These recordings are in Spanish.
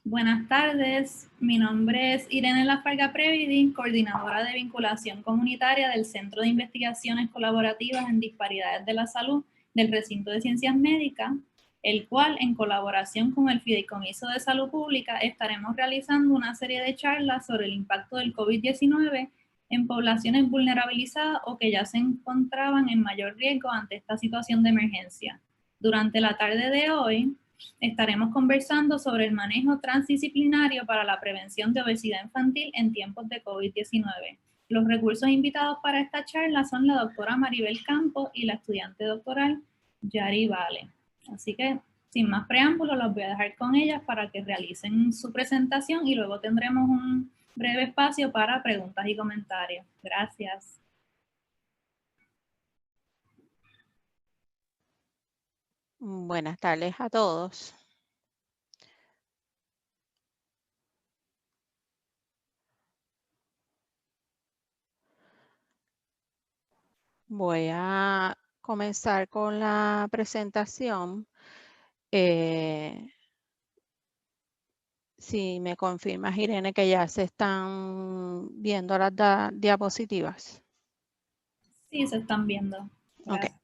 Buenas tardes, mi nombre es Irene Lafarga Previdi, coordinadora de vinculación comunitaria del Centro de Investigaciones Colaborativas en Disparidades de la Salud del Recinto de Ciencias Médicas, el cual, en colaboración con el Fideicomiso de Salud Pública, estaremos realizando una serie de charlas sobre el impacto del COVID-19 en poblaciones vulnerabilizadas o que ya se encontraban en mayor riesgo ante esta situación de emergencia. Durante la tarde de hoy, estaremos conversando sobre el manejo transdisciplinario para la prevención de obesidad infantil en tiempos de COVID-19. Los recursos invitados para esta charla son la doctora Maribel Campos y la estudiante doctoral Yari Vale. Así que, sin más preámbulos, los voy a dejar con ellas para que realicen su presentación y luego tendremos un breve espacio para preguntas y comentarios. Gracias. Buenas tardes a todos. Voy a comenzar con la presentación. Si me confirmas, Irene, que ya se están viendo las diapositivas. Sí, se están viendo. Ok. Gracias.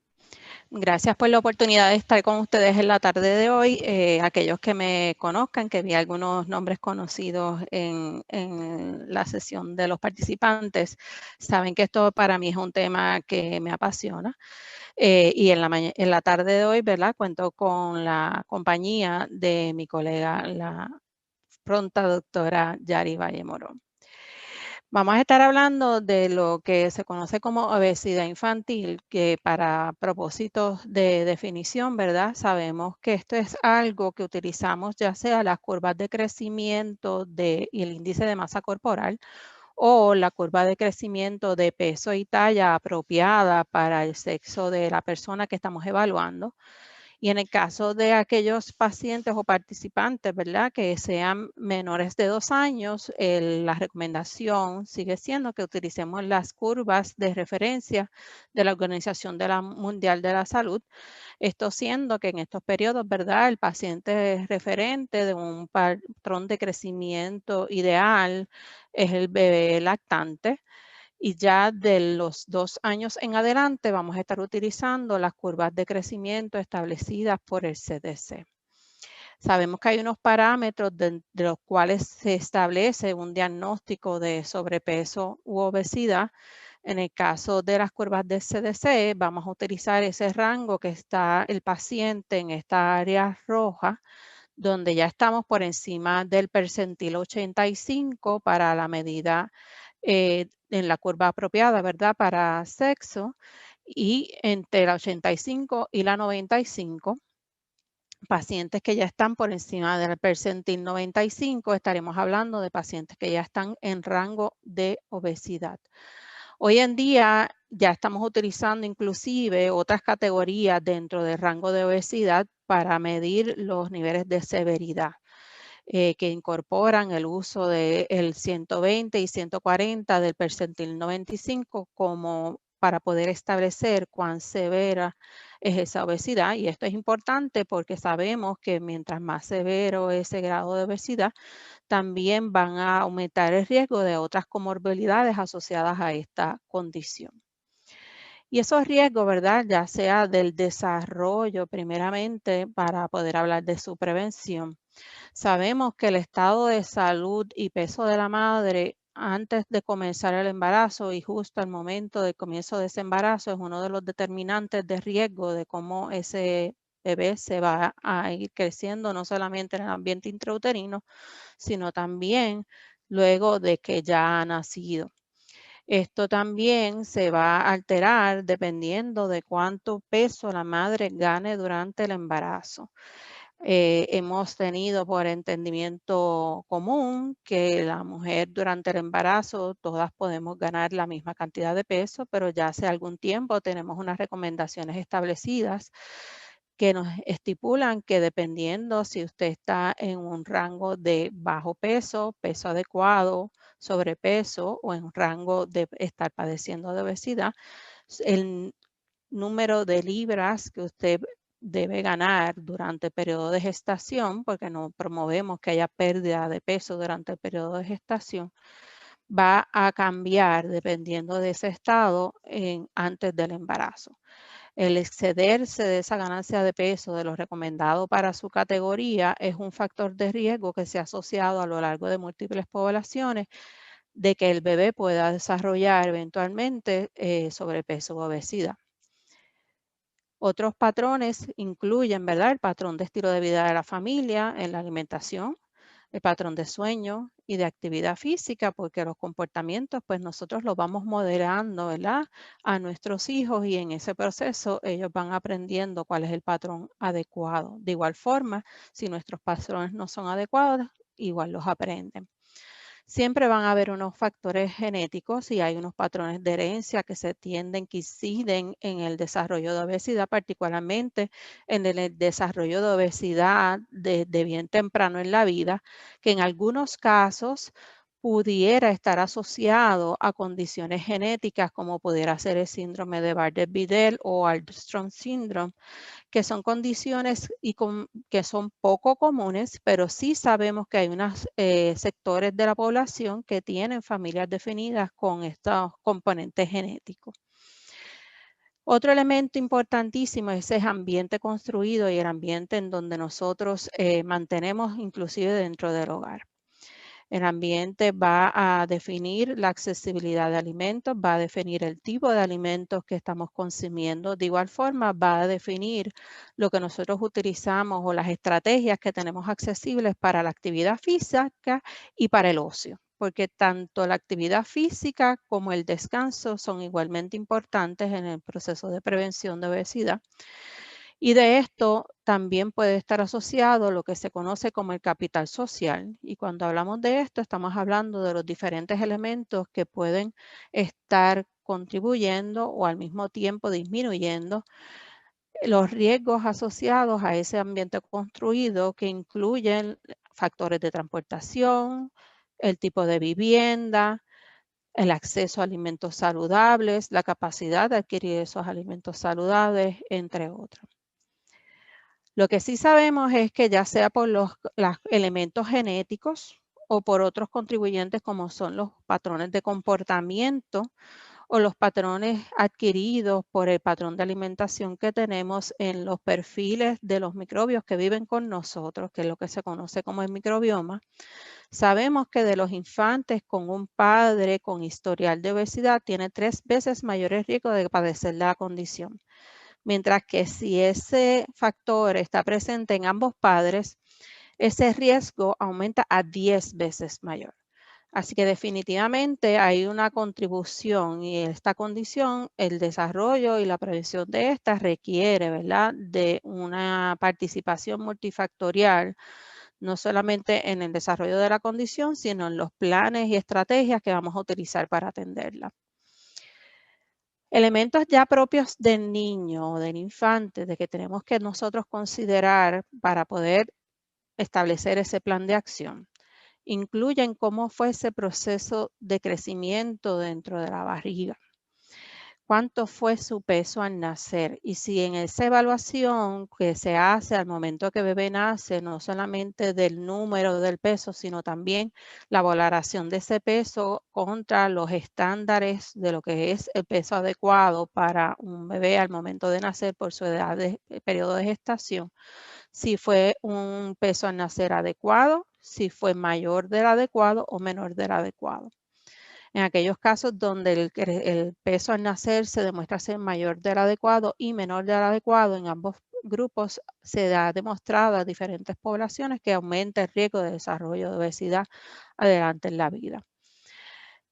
Gracias por la oportunidad de estar con ustedes en la tarde de hoy. Aquellos que me conozcan, que vi algunos nombres conocidos en la sesión de los participantes, saben que esto para mí es un tema que me apasiona. Y en la tarde de hoy, ¿verdad? Cuento con la compañía de mi colega, la pronta doctora Yari Valle Morón. Vamos a estar hablando de lo que se conoce como obesidad infantil, que para propósitos de definición, ¿verdad? Sabemos que esto es algo que utilizamos ya sea las curvas de crecimiento y el índice de masa corporal o la curva de crecimiento de peso y talla apropiada para el sexo de la persona que estamos evaluando. Y en el caso de aquellos pacientes o participantes, ¿verdad? Que sean menores de 2 años, la recomendación sigue siendo que utilicemos las curvas de referencia de la Organización Mundial de la Salud. Esto siendo que en estos periodos, ¿verdad? El paciente es referente de un patrón de crecimiento ideal es el bebé lactante. Y ya de los 2 años en adelante vamos a estar utilizando las curvas de crecimiento establecidas por el CDC. Sabemos que hay unos parámetros de los cuales se establece un diagnóstico de sobrepeso u obesidad. En el caso de las curvas de CDC, vamos a utilizar ese rango que está el paciente en esta área roja, donde ya estamos por encima del percentil 85 para la medida en la curva apropiada, ¿verdad? Para sexo, y entre la 85 y la 95, pacientes que ya están por encima del percentil 95, estaremos hablando de pacientes que ya están en rango de obesidad. Hoy en día ya estamos utilizando inclusive otras categorías dentro del rango de obesidad para medir los niveles de severidad. Que incorporan el uso del 120 y 140 del percentil 95 como para poder establecer cuán severa es esa obesidad. Y esto es importante porque sabemos que mientras más severo ese grado de obesidad, también van a aumentar el riesgo de otras comorbilidades asociadas a esta condición. Y esos riesgos, ¿verdad? Ya sea del desarrollo primeramente para poder hablar de su prevención. Sabemos que el estado de salud y peso de la madre antes de comenzar el embarazo y justo al momento del comienzo de ese embarazo es uno de los determinantes de riesgo de cómo ese bebé se va a ir creciendo, no solamente en el ambiente intrauterino, sino también luego de que ya ha nacido. Esto también se va a alterar dependiendo de cuánto peso la madre gane durante el embarazo. Hemos tenido por entendimiento común que la mujer durante el embarazo todas podemos ganar la misma cantidad de peso, pero ya hace algún tiempo tenemos unas recomendaciones establecidas que nos estipulan que dependiendo si usted está en un rango de bajo peso, peso adecuado, sobrepeso o en un rango de estar padeciendo de obesidad, el número de libras que usted debe ganar durante el periodo de gestación, porque no promovemos que haya pérdida de peso durante el periodo de gestación, va a cambiar dependiendo de ese estado antes del embarazo. El excederse de esa ganancia de peso de lo recomendado para su categoría es un factor de riesgo que se ha asociado a lo largo de múltiples poblaciones de que el bebé pueda desarrollar eventualmente sobrepeso o obesidad. Otros patrones incluyen, ¿verdad?, el patrón de estilo de vida de la familia, en la alimentación, el patrón de sueño y de actividad física, porque los comportamientos, pues nosotros los vamos moderando, ¿verdad?, a nuestros hijos y en ese proceso ellos van aprendiendo cuál es el patrón adecuado. De igual forma, si nuestros patrones no son adecuados, igual los aprenden. Siempre van a haber unos factores genéticos y hay unos patrones de herencia que que inciden en el desarrollo de obesidad, particularmente en el desarrollo de obesidad de bien temprano en la vida, que en algunos casos pudiera estar asociado a condiciones genéticas como pudiera ser el síndrome de Bardet-Biedl o Alström syndrome, que son condiciones que son poco comunes, pero sí sabemos que hay unos sectores de la población que tienen familias definidas con estos componentes genéticos. Otro elemento importantísimo es ese ambiente construido y el ambiente en donde nosotros mantenemos inclusive dentro del hogar. El ambiente va a definir la accesibilidad de alimentos, va a definir el tipo de alimentos que estamos consumiendo. De igual forma, va a definir lo que nosotros utilizamos o las estrategias que tenemos accesibles para la actividad física y para el ocio, porque tanto la actividad física como el descanso son igualmente importantes en el proceso de prevención de obesidad. Y de esto también puede estar asociado lo que se conoce como el capital social. Y cuando hablamos de esto, estamos hablando de los diferentes elementos que pueden estar contribuyendo o al mismo tiempo disminuyendo los riesgos asociados a ese ambiente construido, que incluyen factores de transportación, el tipo de vivienda, el acceso a alimentos saludables, la capacidad de adquirir esos alimentos saludables, entre otros. Lo que sí sabemos es que ya sea por los elementos genéticos o por otros contribuyentes como son los patrones de comportamiento o los patrones adquiridos por el patrón de alimentación que tenemos en los perfiles de los microbios que viven con nosotros, que es lo que se conoce como el microbioma, sabemos que de los infantes con un padre con historial de obesidad tiene 3 veces mayores riesgos de padecer la condición. Mientras que si ese factor está presente en ambos padres, ese riesgo aumenta a 10 veces mayor. Así que definitivamente hay una contribución y esta condición, el desarrollo y la prevención de esta requiere, ¿verdad?, de una participación multifactorial, no solamente en el desarrollo de la condición, sino en los planes y estrategias que vamos a utilizar para atenderla. Elementos ya propios del niño o del infante, de que tenemos que nosotros considerar para poder establecer ese plan de acción, incluyen cómo fue ese proceso de crecimiento dentro de la barriga, cuánto fue su peso al nacer y si en esa evaluación que se hace al momento que el bebé nace, no solamente del número del peso, sino también la valoración de ese peso contra los estándares de lo que es el peso adecuado para un bebé al momento de nacer por su edad de periodo de gestación, si fue un peso al nacer adecuado, si fue mayor del adecuado o menor del adecuado. En aquellos casos donde el peso al nacer se demuestra ser mayor del adecuado y menor del adecuado, en ambos grupos se ha demostrado a diferentes poblaciones que aumenta el riesgo de desarrollo de obesidad adelante en la vida.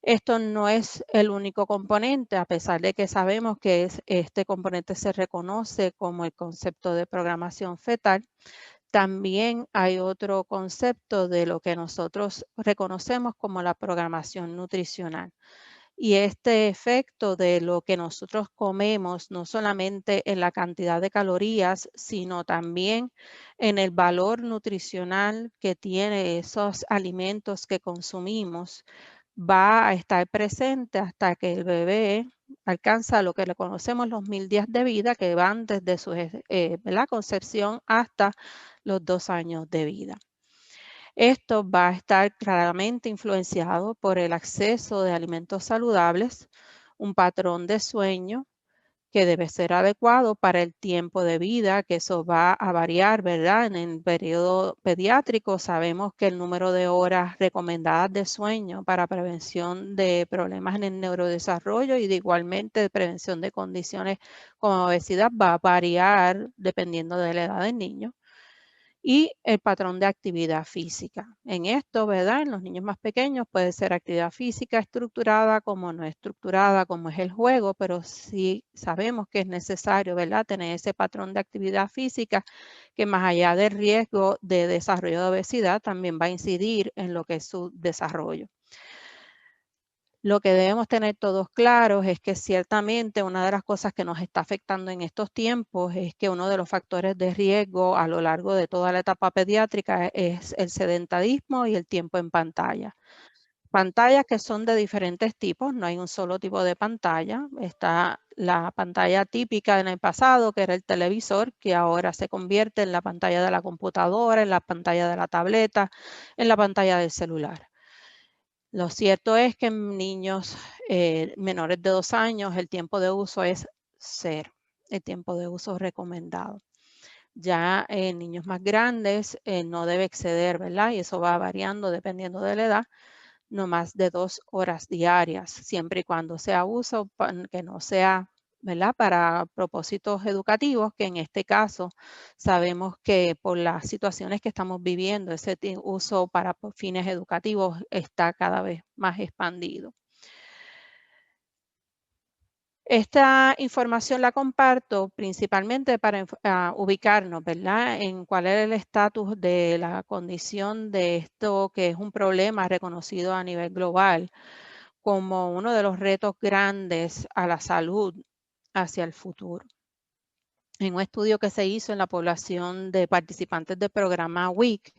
Esto no es el único componente, a pesar de que sabemos que este componente se reconoce como el concepto de programación fetal. También hay otro concepto de lo que nosotros reconocemos como la programación nutricional. Y este efecto de lo que nosotros comemos, no solamente en la cantidad de calorías, sino también en el valor nutricional que tiene esos alimentos que consumimos, va a estar presente hasta que el bebé alcanza lo que le conocemos los 1000 días de vida, que van desde su ¿verdad? Concepción hasta los 2 años de vida. Esto va a estar claramente influenciado por el acceso de alimentos saludables, un patrón de sueño que debe ser adecuado para el tiempo de vida, que eso va a variar, ¿verdad? En el periodo pediátrico sabemos que el número de horas recomendadas de sueño para prevención de problemas en el neurodesarrollo y de igualmente de prevención de condiciones como obesidad va a variar dependiendo de la edad del niño y el patrón de actividad física. En esto, ¿verdad? En los niños más pequeños puede ser actividad física estructurada como no estructurada, como es el juego, pero sí sabemos que es necesario, ¿verdad? Tener ese patrón de actividad física que más allá del riesgo de desarrollo de obesidad, también va a incidir en lo que es su desarrollo. Lo que debemos tener todos claros es que ciertamente una de las cosas que nos está afectando en estos tiempos es que uno de los factores de riesgo a lo largo de toda la etapa pediátrica es el sedentarismo y el tiempo en pantalla. Pantallas que son de diferentes tipos, no hay un solo tipo de pantalla. Está la pantalla típica en el pasado, que era el televisor, que ahora se convierte en la pantalla de la computadora, en la pantalla de la tableta, en la pantalla del celular. Lo cierto es que en niños menores de 2 años el tiempo de uso es 0, el tiempo de uso recomendado. Ya en niños más grandes no debe exceder, ¿verdad? Y eso va variando dependiendo de la edad, no más de 2 horas diarias, siempre y cuando sea uso que no sea, ¿verdad? Para propósitos educativos, que en este caso sabemos que por las situaciones que estamos viviendo, ese uso para fines educativos está cada vez más expandido. Esta información la comparto principalmente para ubicarnos, ¿verdad? En cuál es el estatus de la condición de esto que es un problema reconocido a nivel global como uno de los retos grandes a la salud hacia el futuro. En un estudio que se hizo en la población de participantes del programa WIC,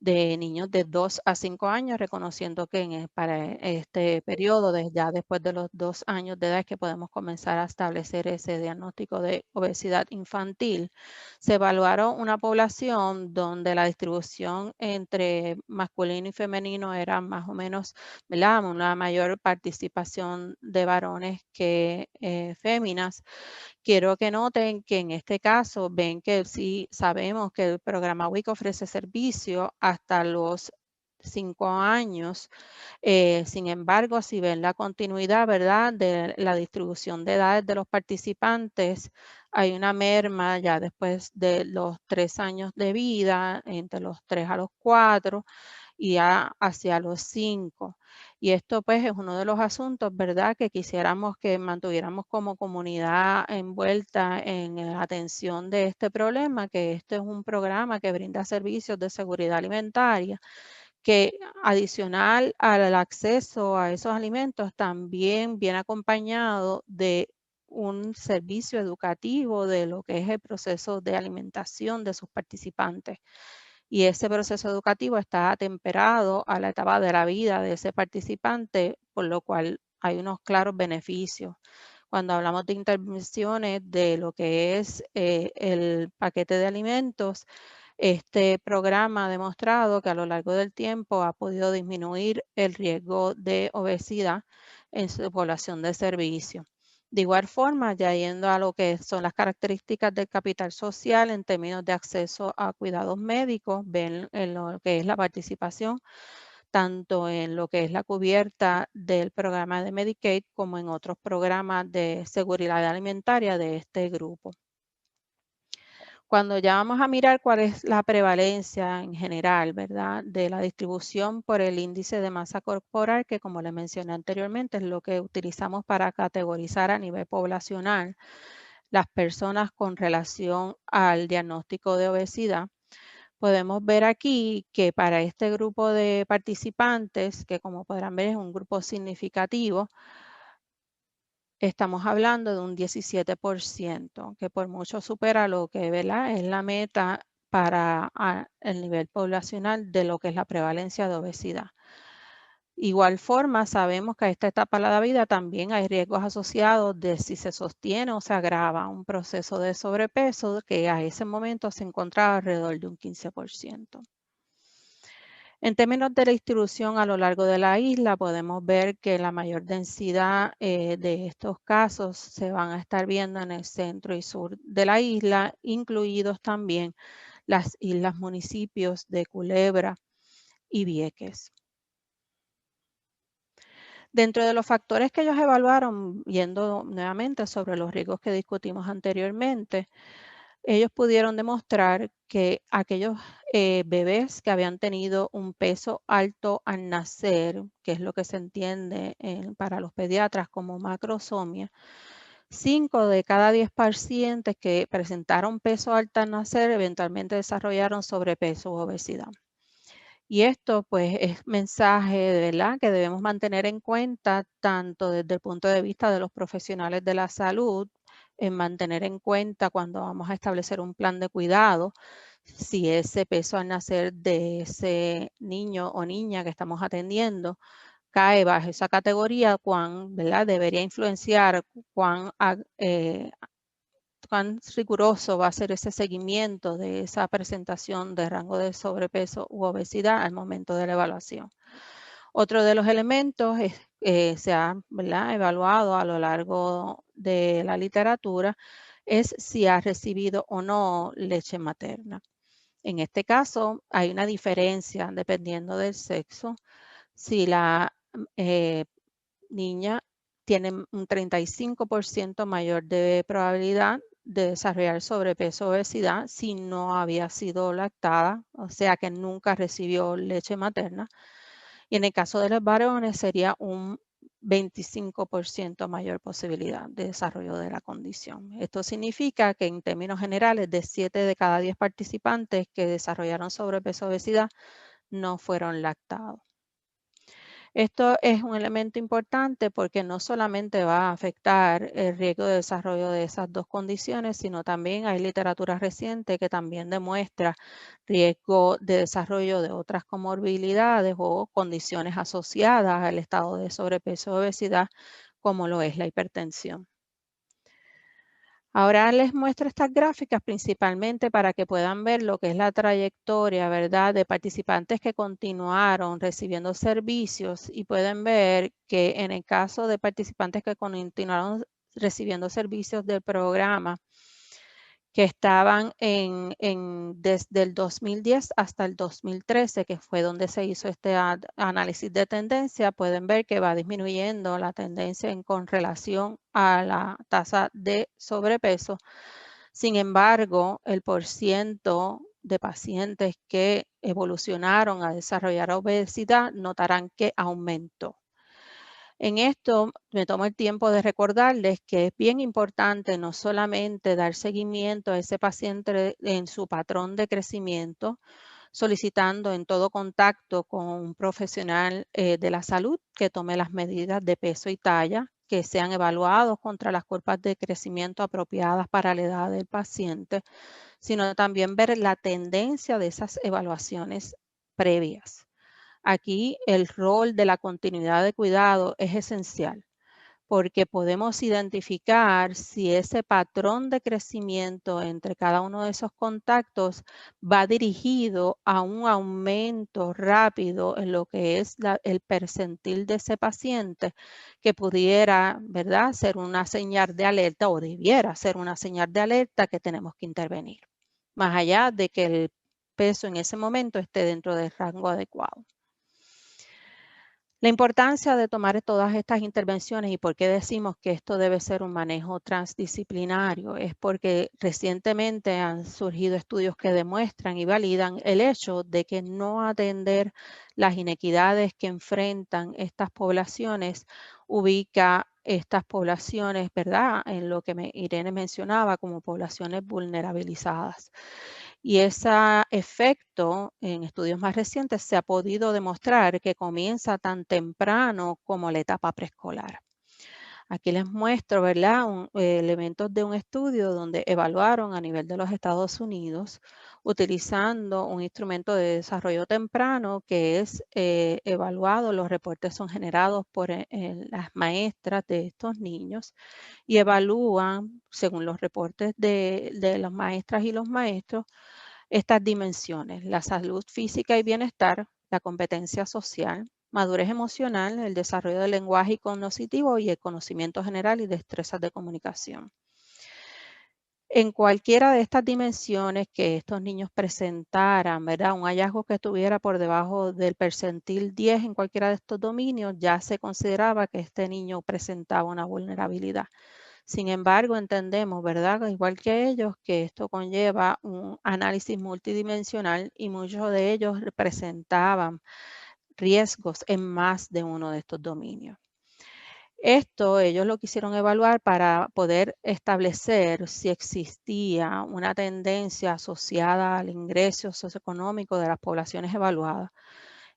de niños de 2 a 5 años, reconociendo que para este periodo, ya después de los 2 años de edad, es que podemos comenzar a establecer ese diagnóstico de obesidad infantil. Se evaluaron una población donde la distribución entre masculino y femenino era más o menos, ¿verdad? Una mayor participación de varones que féminas. Quiero que noten que en este caso ven que sí sabemos que el programa WIC ofrece servicio hasta los 5 años. Sin embargo, si ven la continuidad, ¿verdad?, de la distribución de edades de los participantes, hay una merma ya después de los 3 años de vida, entre los 3 a los 4 y hacia los 5. Y esto pues es uno de los asuntos, ¿verdad?, que quisiéramos que mantuviéramos como comunidad envuelta en la atención de este problema, que este es un programa que brinda servicios de seguridad alimentaria, que adicional al acceso a esos alimentos también viene acompañado de un servicio educativo de lo que es el proceso de alimentación de sus participantes. Y ese proceso educativo está atemperado a la etapa de la vida de ese participante, por lo cual hay unos claros beneficios. Cuando hablamos de intervenciones de lo que es el paquete de alimentos, este programa ha demostrado que a lo largo del tiempo ha podido disminuir el riesgo de obesidad en su población de servicio. De igual forma, ya yendo a lo que son las características del capital social en términos de acceso a cuidados médicos, ven en lo que es la participación, tanto en lo que es la cubierta del programa de Medicaid como en otros programas de seguridad alimentaria de este grupo. Cuando ya vamos a mirar cuál es la prevalencia en general, ¿verdad?, de la distribución por el índice de masa corporal, que como le mencioné anteriormente, es lo que utilizamos para categorizar a nivel poblacional las personas con relación al diagnóstico de obesidad. Podemos ver aquí que para este grupo de participantes, que como podrán ver es un grupo significativo, estamos hablando de un 17%, que por mucho supera lo que, ¿verdad?, es la meta para el nivel poblacional de lo que es la prevalencia de obesidad. Igual forma, sabemos que a esta etapa de la vida también hay riesgos asociados de si se sostiene o se agrava un proceso de sobrepeso que a ese momento se encontraba alrededor de un 15%. En términos de la distribución a lo largo de la isla, podemos ver que la mayor densidad de estos casos se van a estar viendo en el centro y sur de la isla, incluidos también las islas municipios de Culebra y Vieques. Dentro de los factores que ellos evaluaron, yendo nuevamente sobre los riesgos que discutimos anteriormente, ellos pudieron demostrar que aquellos bebés que habían tenido un peso alto al nacer, que es lo que se entiende para los pediatras como macrosomia, 5 de cada 10 pacientes que presentaron peso alto al nacer eventualmente desarrollaron sobrepeso u obesidad. Y esto pues es mensaje de verdad que debemos mantener en cuenta tanto desde el punto de vista de los profesionales de la salud, en mantener en cuenta cuando vamos a establecer un plan de cuidado, si ese peso al nacer de ese niño o niña que estamos atendiendo cae bajo esa categoría, cuán, ¿verdad? Debería influenciar cuán riguroso va a ser ese seguimiento de esa presentación de rango de sobrepeso u obesidad al momento de la evaluación. Otro de los elementos se ha, ¿verdad?, evaluado a lo largo de la literatura es si ha recibido o no leche materna. En este caso hay una diferencia dependiendo del sexo. Si la niña tiene un 35% mayor de probabilidad de desarrollar sobrepeso o obesidad si no había sido lactada, o sea que nunca recibió leche materna. Y en el caso de los varones sería un 25% mayor posibilidad de desarrollo de la condición. Esto significa que en términos generales, de 7 de cada 10 participantes que desarrollaron sobrepeso o obesidad no fueron lactados. Esto es un elemento importante porque no solamente va a afectar el riesgo de desarrollo de esas dos condiciones, sino también hay literatura reciente que también demuestra riesgo de desarrollo de otras comorbilidades o condiciones asociadas al estado de sobrepeso o obesidad, como lo es la hipertensión. Ahora les muestro estas gráficas principalmente para que puedan ver lo que es la trayectoria, ¿verdad?, de participantes que continuaron recibiendo servicios y pueden ver que en el caso de participantes que continuaron recibiendo servicios del programa, que estaban desde el 2010 hasta el 2013, que fue donde se hizo este análisis de tendencia, pueden ver que va disminuyendo la tendencia con relación a la tasa de sobrepeso. Sin embargo, el porciento de pacientes que evolucionaron a desarrollar obesidad notarán que aumentó. En esto me tomo el tiempo de recordarles que es bien importante no solamente dar seguimiento a ese paciente en su patrón de crecimiento, solicitando en todo contacto con un profesional de la salud que tome las medidas de peso y talla, que sean evaluados contra las curvas de crecimiento apropiadas para la edad del paciente, sino también ver la tendencia de esas evaluaciones previas. Aquí el rol de la continuidad de cuidado es esencial porque podemos identificar si ese patrón de crecimiento entre cada uno de esos contactos va dirigido a un aumento rápido en lo que es el percentil de ese paciente que pudiera, ¿verdad?, ser una señal de alerta o debiera ser una señal de alerta que tenemos que intervenir, más allá de que el peso en ese momento esté dentro del rango adecuado. La importancia de tomar todas estas intervenciones y por qué decimos que esto debe ser un manejo transdisciplinario es porque recientemente han surgido estudios que demuestran y validan el hecho de que no atender las inequidades que enfrentan estas poblaciones ubica estas poblaciones, ¿verdad?, en lo que Irene mencionaba como poblaciones vulnerabilizadas. Y ese efecto en estudios más recientes se ha podido demostrar que comienza tan temprano como la etapa preescolar. Aquí les muestro, ¿verdad?, elementos de un estudio donde evaluaron a nivel de los Estados Unidos utilizando un instrumento de desarrollo temprano que es evaluado. Los reportes son generados por las maestras de estos niños y evalúan, según los reportes de las maestras y los maestros, estas dimensiones: la salud física y bienestar, la competencia social, madurez emocional, el desarrollo del lenguaje y cognitivo y el conocimiento general y destrezas de comunicación. En cualquiera de estas dimensiones que estos niños presentaran, ¿verdad?, un hallazgo que estuviera por debajo del percentil 10 en cualquiera de estos dominios, ya se consideraba que este niño presentaba una vulnerabilidad. Sin embargo, entendemos, ¿verdad?, igual que ellos, que esto conlleva un análisis multidimensional y muchos de ellos presentaban riesgos en más de uno de estos dominios. Esto ellos lo quisieron evaluar para poder establecer si existía una tendencia asociada al ingreso socioeconómico de las poblaciones evaluadas.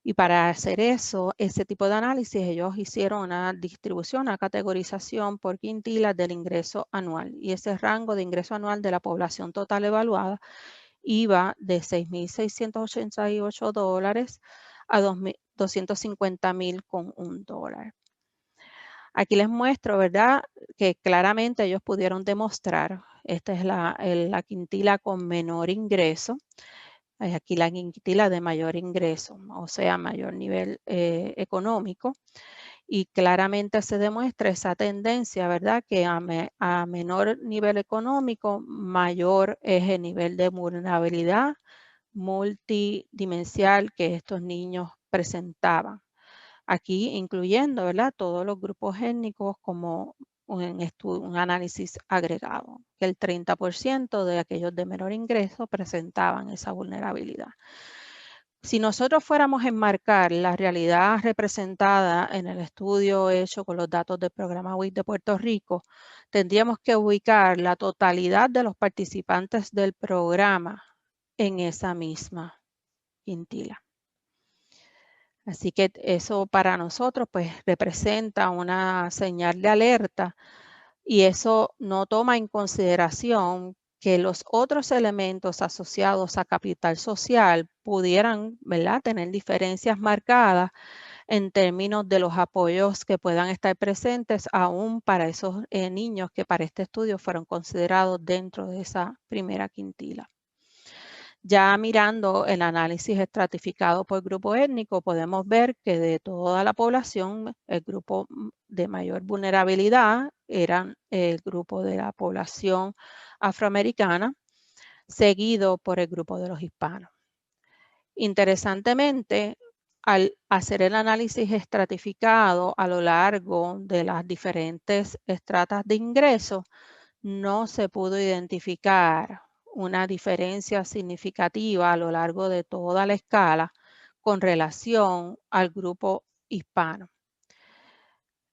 Y para hacer eso, ese tipo de análisis, ellos hicieron una distribución, una categorización por quintilas del ingreso anual. Y ese rango de ingreso anual de la población total evaluada iba de $6,688 a $250,000,1. Aquí les muestro, ¿verdad?, que claramente ellos pudieron demostrar, esta es la quintila con menor ingreso, aquí la quintila de mayor ingreso, o sea, mayor nivel económico, y claramente se demuestra esa tendencia, ¿verdad?, que a menor nivel económico, mayor es el nivel de vulnerabilidad multidimensional que estos niños presentaban. Aquí incluyendo, ¿verdad?, todos los grupos étnicos como un análisis agregado, que el 30% de aquellos de menor ingreso presentaban esa vulnerabilidad. Si nosotros fuéramos a enmarcar la realidad representada en el estudio hecho con los datos del programa WIC de Puerto Rico, tendríamos que ubicar la totalidad de los participantes del programa en esa misma quintila. Así que eso para nosotros pues representa una señal de alerta y eso no toma en consideración que los otros elementos asociados a capital social pudieran, ¿verdad?, tener diferencias marcadas en términos de los apoyos que puedan estar presentes aún para esos niños que para este estudio fueron considerados dentro de esa primera quintila. Ya mirando el análisis estratificado por grupo étnico, podemos ver que de toda la población, el grupo de mayor vulnerabilidad era el grupo de la población afroamericana, seguido por el grupo de los hispanos. Interesantemente, al hacer el análisis estratificado a lo largo de las diferentes estratas de ingreso, no se pudo identificar una diferencia significativa a lo largo de toda la escala con relación al grupo hispano.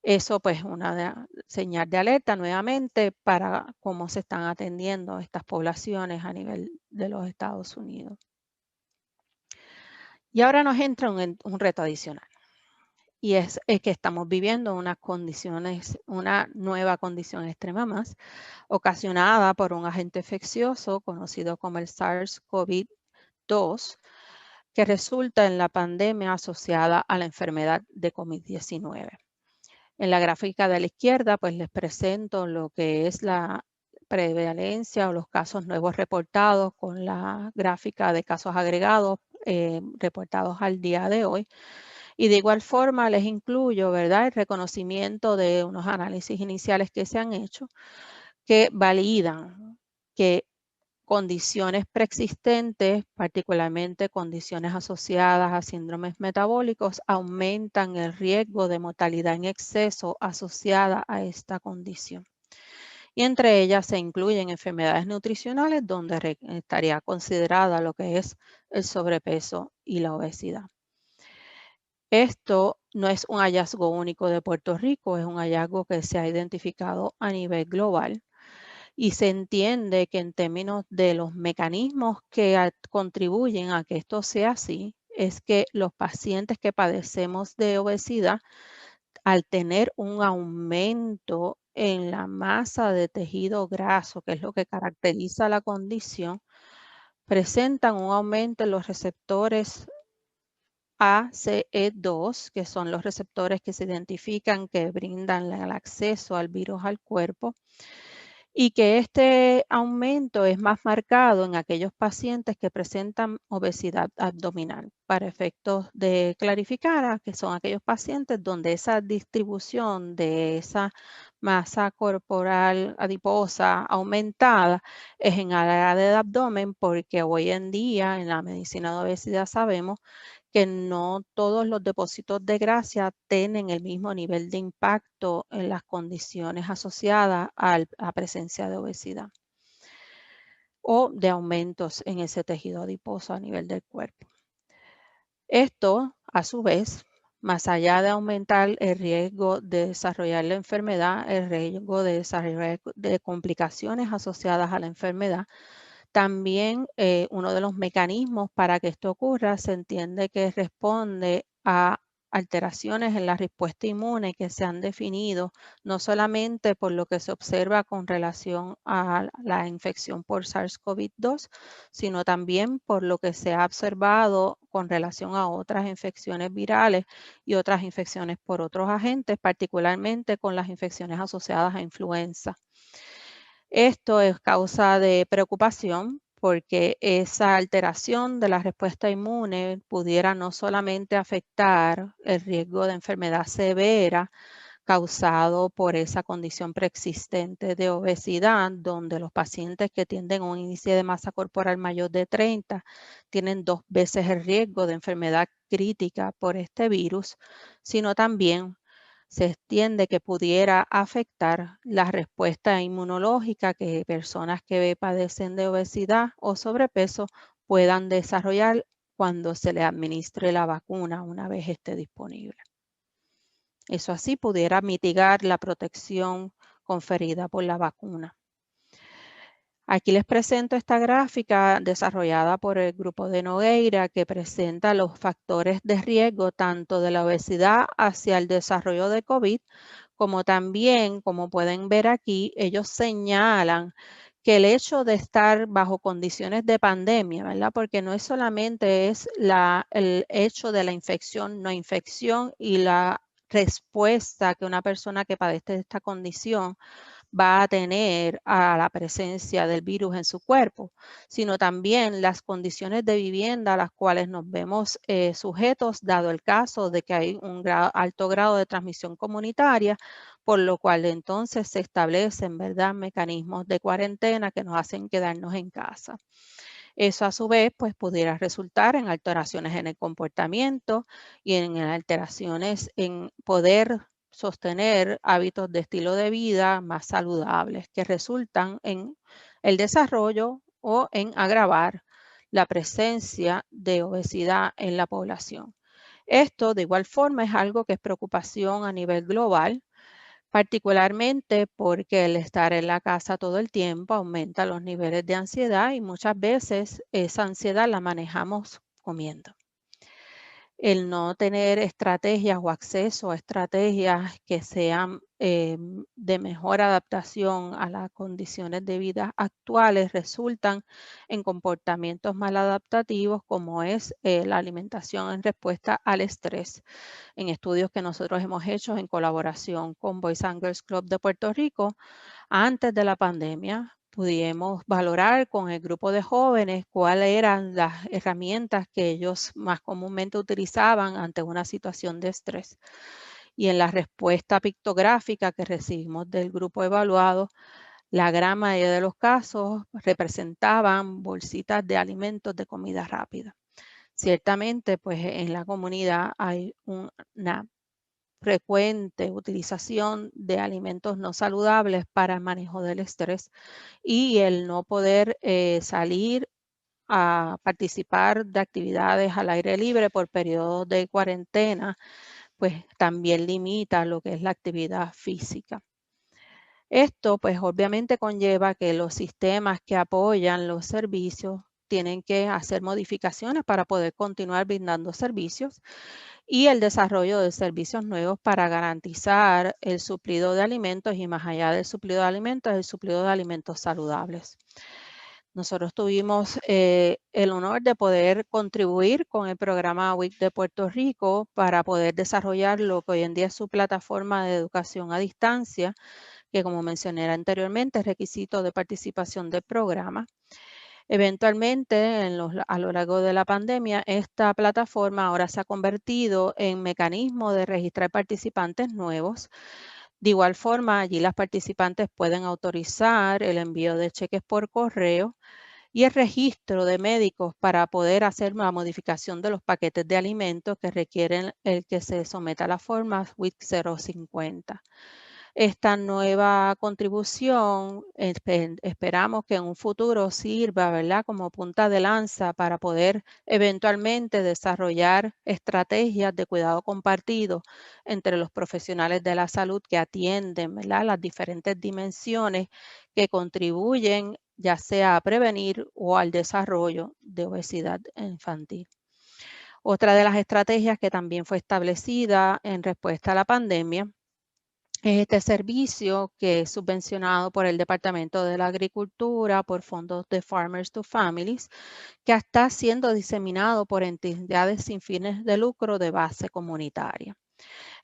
Eso pues una señal de alerta nuevamente para cómo se están atendiendo estas poblaciones a nivel de los Estados Unidos. Y ahora nos entra un reto adicional. Y es que estamos viviendo una nueva condición extrema más, ocasionada por un agente infeccioso conocido como el SARS-CoV-2, que resulta en la pandemia asociada a la enfermedad de COVID-19. En la gráfica de la izquierda, pues les presento lo que es la prevalencia o los casos nuevos reportados con la gráfica de casos agregados reportados al día de hoy. Y de igual forma les incluyo, ¿verdad?, el reconocimiento de unos análisis iniciales que se han hecho que validan que condiciones preexistentes, particularmente condiciones asociadas a síndromes metabólicos, aumentan el riesgo de mortalidad en exceso asociada a esta condición. Y entre ellas se incluyen enfermedades nutricionales donde estaría considerada lo que es el sobrepeso y la obesidad. Esto no es un hallazgo único de Puerto Rico, es un hallazgo que se ha identificado a nivel global y se entiende que en términos de los mecanismos que contribuyen a que esto sea así, es que los pacientes que padecemos de obesidad al tener un aumento en la masa de tejido graso, que es lo que caracteriza la condición, presentan un aumento en los receptores ACE2, que son los receptores que se identifican que brindan el acceso al virus al cuerpo, y que este aumento es más marcado en aquellos pacientes que presentan obesidad abdominal. Para efectos de clarificar, que son aquellos pacientes donde esa distribución de esa masa corporal adiposa aumentada es en el área del abdomen, porque hoy en día en la medicina de obesidad sabemos que no todos los depósitos de grasa tienen el mismo nivel de impacto en las condiciones asociadas a la presencia de obesidad o de aumentos en ese tejido adiposo a nivel del cuerpo. Esto, a su vez, más allá de aumentar el riesgo de desarrollar la enfermedad, el riesgo de desarrollar de complicaciones asociadas a la enfermedad, también uno de los mecanismos para que esto ocurra se entiende que responde a alteraciones en la respuesta inmune que se han definido no solamente por lo que se observa con relación a la infección por SARS-CoV-2, sino también por lo que se ha observado con relación a otras infecciones virales y otras infecciones por otros agentes, particularmente con las infecciones asociadas a influenza. Esto es causa de preocupación porque esa alteración de la respuesta inmune pudiera no solamente afectar el riesgo de enfermedad severa causado por esa condición preexistente de obesidad, donde los pacientes que tienden a un índice de masa corporal mayor de 30 tienen 2 veces el riesgo de enfermedad crítica por este virus, sino también se entiende que pudiera afectar la respuesta inmunológica que personas que padecen de obesidad o sobrepeso puedan desarrollar cuando se les administre la vacuna una vez esté disponible. Eso así pudiera mitigar la protección conferida por la vacuna. Aquí les presento esta gráfica desarrollada por el grupo de Nogueira que presenta los factores de riesgo tanto de la obesidad hacia el desarrollo de COVID, como también, como pueden ver aquí, ellos señalan que el hecho de estar bajo condiciones de pandemia, ¿verdad? Porque no es solamente el hecho de la infección, no infección y la respuesta que una persona que padece de esta condición va a tener a la presencia del virus en su cuerpo, sino también las condiciones de vivienda a las cuales nos vemos sujetos, dado el caso de que hay un alto grado de transmisión comunitaria, por lo cual entonces se establecen, ¿verdad?, mecanismos de cuarentena que nos hacen quedarnos en casa. Eso a su vez pues pudiera resultar en alteraciones en el comportamiento y en alteraciones en poder sostener hábitos de estilo de vida más saludables que resultan en el desarrollo o en agravar la presencia de obesidad en la población. Esto de igual forma es algo que es preocupación a nivel global, particularmente porque el estar en la casa todo el tiempo aumenta los niveles de ansiedad y muchas veces esa ansiedad la manejamos comiendo. El no tener estrategias o acceso a estrategias que sean de mejor adaptación a las condiciones de vida actuales resultan en comportamientos maladaptativos como es la alimentación en respuesta al estrés. En estudios que nosotros hemos hecho en colaboración con Boys and Girls Club de Puerto Rico, antes de la pandemia, pudimos valorar con el grupo de jóvenes cuáles eran las herramientas que ellos más comúnmente utilizaban ante una situación de estrés. Y en la respuesta pictográfica que recibimos del grupo evaluado, la gran mayoría de los casos representaban bolsitas de alimentos de comida rápida. Ciertamente, pues en la comunidad hay una frecuente utilización de alimentos no saludables para el manejo del estrés y el no poder salir a participar de actividades al aire libre por periodos de cuarentena, pues también limita lo que es la actividad física. Esto pues obviamente conlleva que los sistemas que apoyan los servicios tienen que hacer modificaciones para poder continuar brindando servicios y el desarrollo de servicios nuevos para garantizar el suplido de alimentos y más allá del suplido de alimentos, el suplido de alimentos saludables. Nosotros tuvimos el honor de poder contribuir con el programa WIC de Puerto Rico para poder desarrollar lo que hoy en día es su plataforma de educación a distancia, que como mencioné anteriormente es requisito de participación del programa. Eventualmente, a lo largo de la pandemia, esta plataforma ahora se ha convertido en mecanismo de registrar participantes nuevos. De igual forma, allí las participantes pueden autorizar el envío de cheques por correo y el registro de médicos para poder hacer la modificación de los paquetes de alimentos que requieren el que se someta a la forma WIC 050. Esta nueva contribución esperamos que en un futuro sirva, ¿verdad?, como punta de lanza para poder eventualmente desarrollar estrategias de cuidado compartido entre los profesionales de la salud que atienden, ¿verdad?, las diferentes dimensiones que contribuyen ya sea a prevenir o al desarrollo de obesidad infantil. Otra de las estrategias que también fue establecida en respuesta a la pandemia es este servicio que es subvencionado por el Departamento de la Agricultura por fondos de Farmers to Families, que está siendo diseminado por entidades sin fines de lucro de base comunitaria.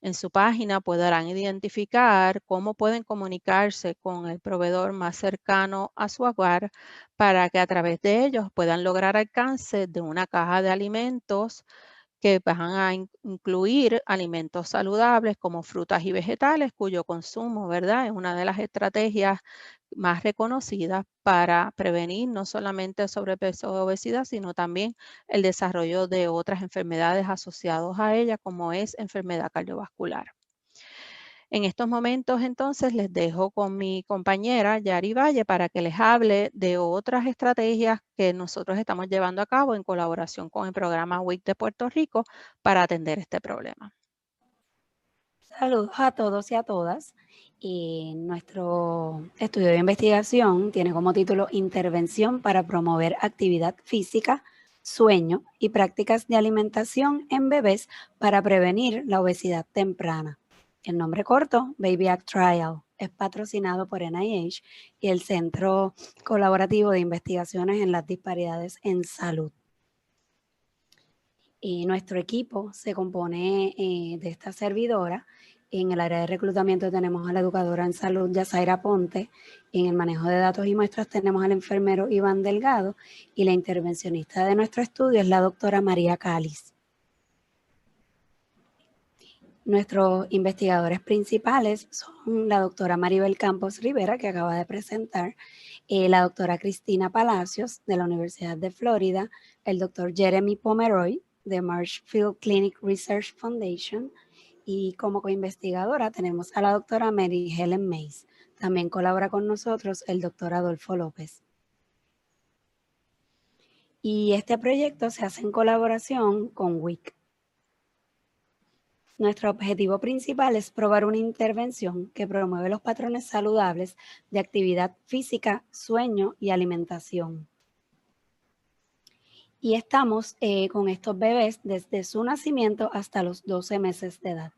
En su página podrán identificar cómo pueden comunicarse con el proveedor más cercano a su hogar para que a través de ellos puedan lograr alcance de una caja de alimentos que van a incluir alimentos saludables como frutas y vegetales, cuyo consumo, ¿verdad?, es una de las estrategias más reconocidas para prevenir no solamente sobrepeso o obesidad, sino también el desarrollo de otras enfermedades asociadas a ella, como es enfermedad cardiovascular. En estos momentos, entonces, les dejo con mi compañera Yari Valle para que les hable de otras estrategias que nosotros estamos llevando a cabo en colaboración con el programa WIC de Puerto Rico para atender este problema. Saludos a todos y a todas. Nuestro estudio de investigación tiene como título Intervención para promover actividad física, sueño y prácticas de alimentación en bebés para prevenir la obesidad temprana. El nombre corto, Baby Act Trial, es patrocinado por NIH y el Centro Colaborativo de Investigaciones en las Disparidades en Salud. Nuestro equipo se compone de esta servidora. En el área de reclutamiento tenemos a la educadora en salud, Yazaira Ponte. En el manejo de datos y muestras tenemos al enfermero Iván Delgado. Y la intervencionista de nuestro estudio es la doctora María Cáliz. Nuestros investigadores principales son la doctora Maribel Campos Rivera, que acaba de presentar, la doctora Cristina Palacios, de la Universidad de Florida, el doctor Jeremy Pomeroy, de Marshfield Clinic Research Foundation, y como coinvestigadora tenemos a la doctora Mary Helen Mays. También colabora con nosotros el doctor Adolfo López. Y este proyecto se hace en colaboración con WIC. Nuestro objetivo principal es probar una intervención que promueve los patrones saludables de actividad física, sueño y alimentación. Y estamos con estos bebés desde su nacimiento hasta los 12 meses de edad.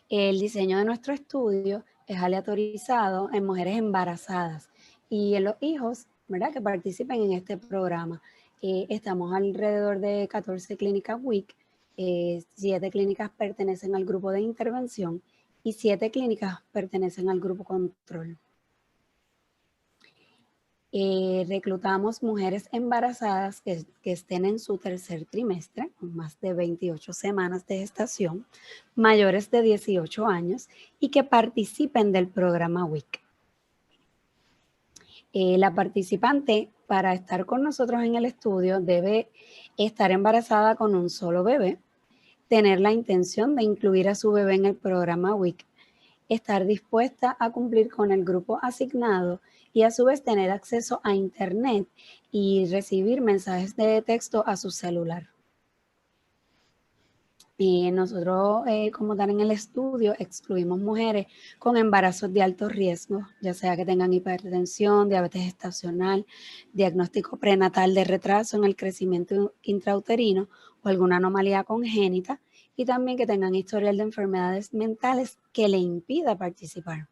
El diseño de nuestro estudio es aleatorizado en mujeres embarazadas y en los hijos, ¿verdad?, que participen en este programa. Estamos alrededor de 14 clínicas WIC, 7 clínicas pertenecen al grupo de intervención y 7 clínicas pertenecen al grupo control. Reclutamos mujeres embarazadas que estén en su tercer trimestre, con más de 28 semanas de gestación, mayores de 18 años y que participen del programa WIC. La participante, para estar con nosotros en el estudio, debe estar embarazada con un solo bebé, tener la intención de incluir a su bebé en el programa WIC, estar dispuesta a cumplir con el grupo asignado y a su vez tener acceso a internet y recibir mensajes de texto a su celular. Y nosotros, como tal en el estudio, excluimos mujeres con embarazos de alto riesgo, ya sea que tengan hipertensión, diabetes gestacional, diagnóstico prenatal de retraso en el crecimiento intrauterino o alguna anomalía congénita, y también que tengan historial de enfermedades mentales que le impida participar.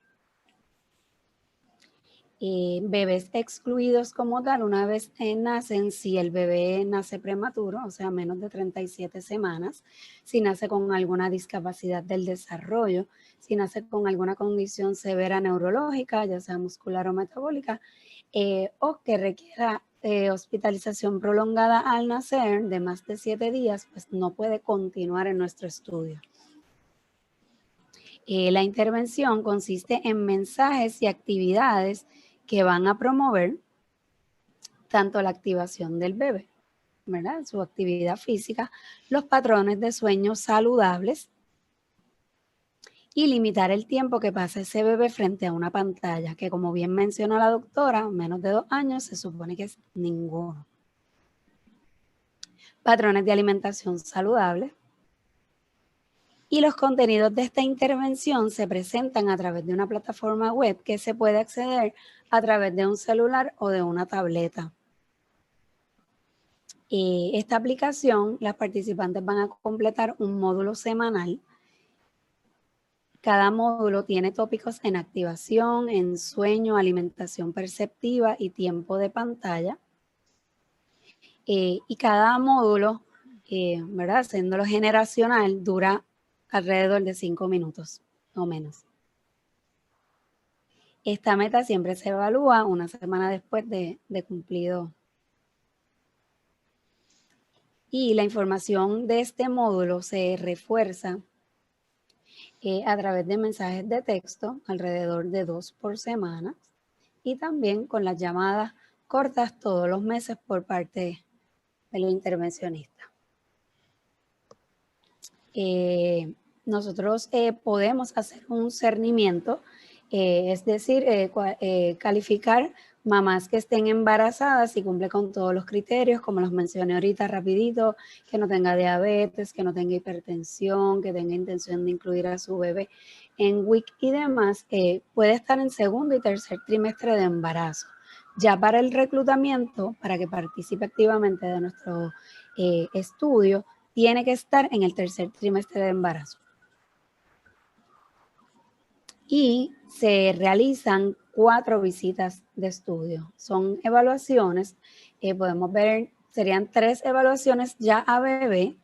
Bebés excluidos como tal, una vez nacen, si el bebé nace prematuro, o sea, menos de 37 semanas, si nace con alguna discapacidad del desarrollo, si nace con alguna condición severa neurológica, ya sea muscular o metabólica, o que requiera hospitalización prolongada al nacer de más de 7 días, pues no puede continuar en nuestro estudio. La intervención consiste en mensajes y actividades que van a promover tanto la activación del bebé, ¿verdad? Su actividad física, los patrones de sueño saludables y limitar el tiempo que pasa ese bebé frente a una pantalla, que como bien mencionó la doctora, menos de 2 años se supone que es ninguno. Patrones de alimentación saludable. Y los contenidos de esta intervención se presentan a través de una plataforma web que se puede acceder a través de un celular o de una tableta. Esta aplicación, las participantes van a completar un módulo semanal. Cada módulo tiene tópicos en activación, en sueño, alimentación perceptiva y tiempo de pantalla. Y cada módulo, ¿verdad? Haciéndolo generacional, dura alrededor de 5 minutos o menos. Esta meta siempre se evalúa una semana después de cumplido. Y la información de este módulo se refuerza a través de mensajes de texto, alrededor de 2 por semana, y también con las llamadas cortas todos los meses por parte del intervencionista. Nosotros podemos hacer un cernimiento, es decir, calificar mamás que estén embarazadas y cumple con todos los criterios, como los mencioné ahorita rapidito, que no tenga diabetes, que no tenga hipertensión, que tenga intención de incluir a su bebé en WIC y demás, puede estar en segundo y tercer trimestre de embarazo. Ya para el reclutamiento, para que participe activamente de nuestro estudio, tiene que estar en el tercer trimestre de embarazo. Y se realizan 4 visitas de estudio. Son evaluaciones, podemos ver, serían 3 evaluaciones ya a bebé.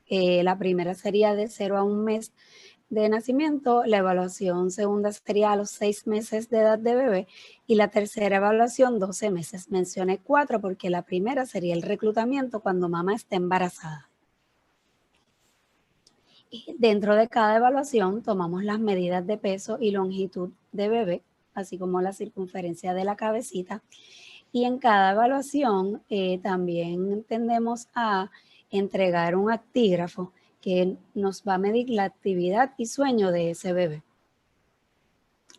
La primera sería de 0 a 1 mes de nacimiento, la evaluación segunda sería a los 6 meses de edad de bebé y la tercera evaluación 12 meses. Mencioné 4 porque la primera sería el reclutamiento cuando mamá está embarazada. Y dentro de cada evaluación tomamos las medidas de peso y longitud de bebé, así como la circunferencia de la cabecita. Y en cada evaluación también tendemos a entregar un actígrafo que nos va a medir la actividad y sueño de ese bebé.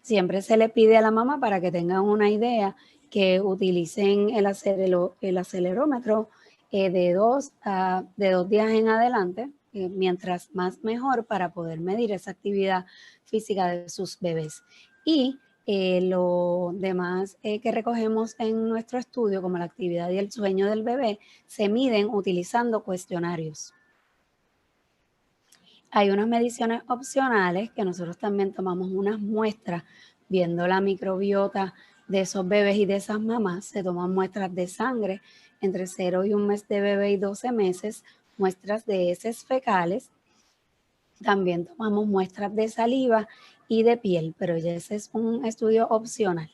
Siempre se le pide a la mamá, para que tengan una idea, que utilicen el acelerómetro de 2 días en adelante, mientras más mejor, para poder medir esa actividad física de sus bebés. Y lo demás que recogemos en nuestro estudio, como la actividad y el sueño del bebé, se miden utilizando cuestionarios. Hay unas mediciones opcionales que nosotros también tomamos unas muestras viendo la microbiota de esos bebés y de esas mamás. Se toman muestras de sangre entre 0 y 1 mes de bebé y 12 meses, muestras de heces fecales. También tomamos muestras de saliva y de piel, pero ya ese es un estudio opcional.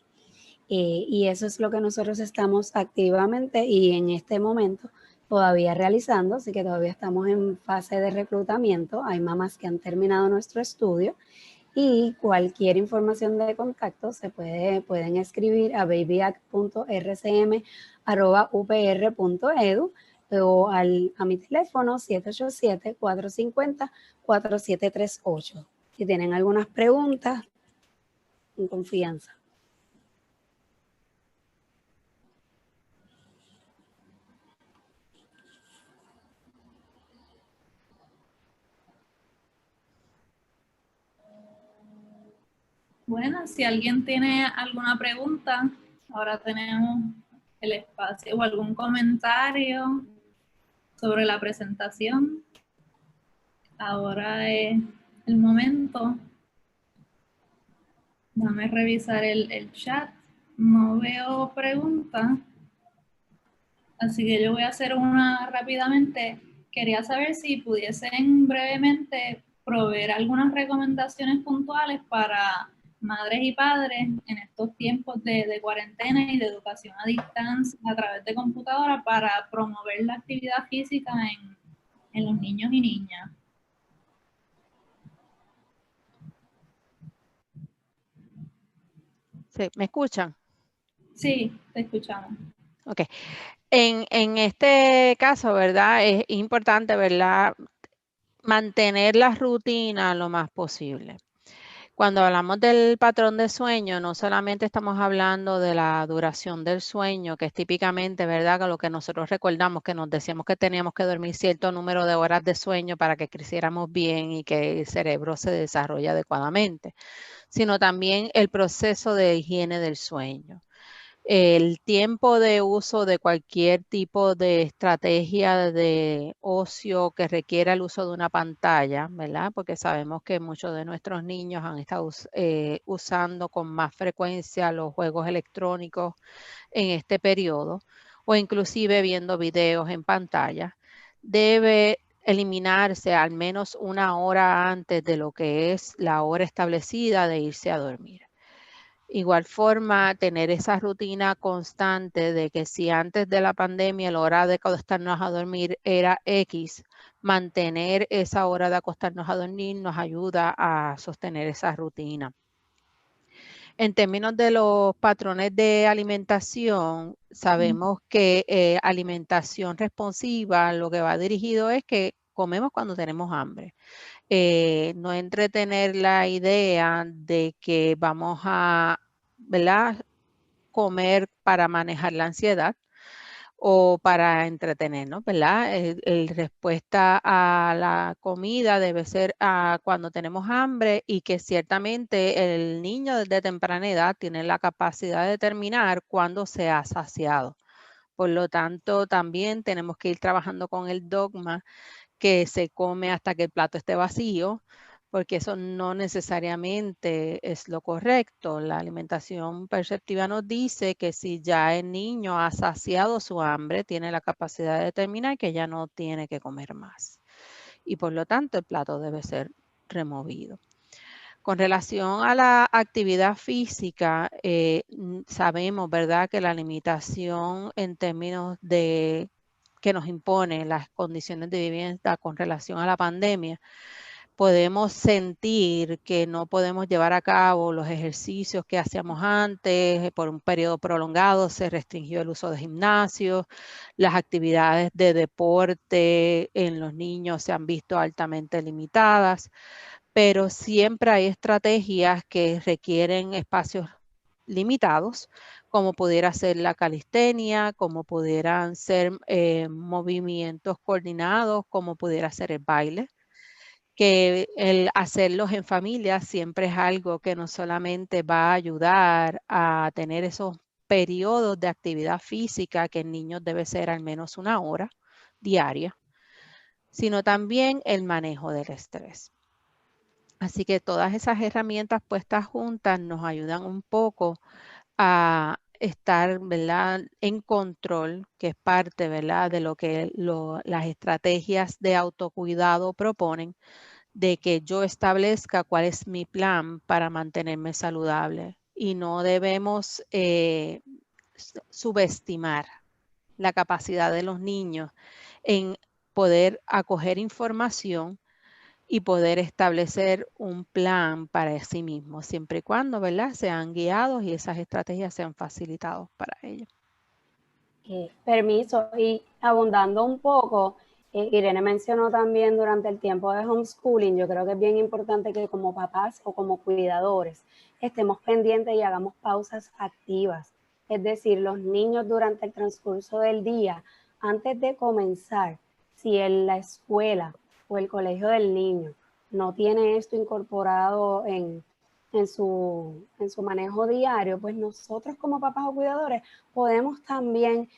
Y eso es lo que nosotros estamos activamente y en este momento todavía realizando, así que todavía estamos en fase de reclutamiento. Hay mamás que han terminado nuestro estudio y cualquier información de contacto se pueden escribir a babyact.rcm@upr.edu o a mi teléfono 787-450-4738. Si tienen algunas preguntas, en confianza. Bueno, si alguien tiene alguna pregunta, ahora tenemos el espacio o algún comentario sobre la presentación. Ahora es el momento. Déjame revisar el chat. No veo preguntas. Así que yo voy a hacer una rápidamente. Quería saber si pudiesen brevemente proveer algunas recomendaciones puntuales para madres y padres en estos tiempos de cuarentena y de educación a distancia a través de computadora para promover la actividad física en los niños y niñas. Sí, ¿me escuchan? Sí, te escuchamos. Ok. En este caso, ¿verdad? Es importante, ¿verdad? Mantener la rutina lo más posible. Cuando hablamos del patrón de sueño, no solamente estamos hablando de la duración del sueño, que es típicamente, ¿verdad?, que lo que nosotros recordamos, que nos decíamos que teníamos que dormir cierto número de horas de sueño para que creciéramos bien y que el cerebro se desarrolle adecuadamente, sino también el proceso de higiene del sueño. El tiempo de uso de cualquier tipo de estrategia de ocio que requiera el uso de una pantalla, ¿verdad? Porque sabemos que muchos de nuestros niños han estado usando con más frecuencia los juegos electrónicos en este periodo o inclusive viendo videos en pantalla, debe eliminarse al menos una hora antes de lo que es la hora establecida de irse a dormir. Igual forma, tener esa rutina constante de que si antes de la pandemia la hora de acostarnos a dormir era X, mantener esa hora de acostarnos a dormir nos ayuda a sostener esa rutina. En términos de los patrones de alimentación, sabemos que alimentación responsiva lo que va dirigido es que comemos cuando tenemos hambre. No entretener la idea de que vamos a, ¿verdad?, comer para manejar la ansiedad o para entretenernos, ¿verdad? El respuesta a la comida debe ser cuando tenemos hambre y que ciertamente el niño desde temprana edad tiene la capacidad de determinar cuándo se ha saciado. Por lo tanto, también tenemos que ir trabajando con el dogma que se come hasta que el plato esté vacío, porque eso no necesariamente es lo correcto. La alimentación perceptiva nos dice que si ya el niño ha saciado su hambre, tiene la capacidad de determinar que ya no tiene que comer más. Y por lo tanto, el plato debe ser removido. Con relación a la actividad física, sabemos, ¿verdad?, que la limitación en términos de que nos impone las condiciones de vivienda con relación a la pandemia, podemos sentir que no podemos llevar a cabo los ejercicios que hacíamos antes, por un periodo prolongado se restringió el uso de gimnasios, las actividades de deporte en los niños se han visto altamente limitadas, pero siempre hay estrategias que requieren espacios limitados, como pudiera ser la calistenia, como pudieran ser movimientos coordinados, como pudiera ser el baile, que el hacerlos en familia siempre es algo que no solamente va a ayudar a tener esos periodos de actividad física, que en niños debe ser al menos una hora diaria, sino también el manejo del estrés. Así que todas esas herramientas puestas juntas nos ayudan un poco a estar, ¿verdad?, en control, que es parte, ¿verdad?, de lo que las estrategias de autocuidado proponen, de que yo establezca cuál es mi plan para mantenerme saludable. Y no debemos subestimar la capacidad de los niños en poder acoger información y poder establecer un plan para sí mismos, siempre y cuando, ¿verdad?, sean guiados y esas estrategias sean facilitados para ellos. Permiso, y abundando un poco, Irene mencionó también durante el tiempo de homeschooling, yo creo que es bien importante que como papás o como cuidadores estemos pendientes y hagamos pausas activas. Es decir, los niños durante el transcurso del día, antes de comenzar, si en la escuela o el colegio del niño no tiene esto incorporado en en su manejo diario, pues nosotros como papás o cuidadores podemos también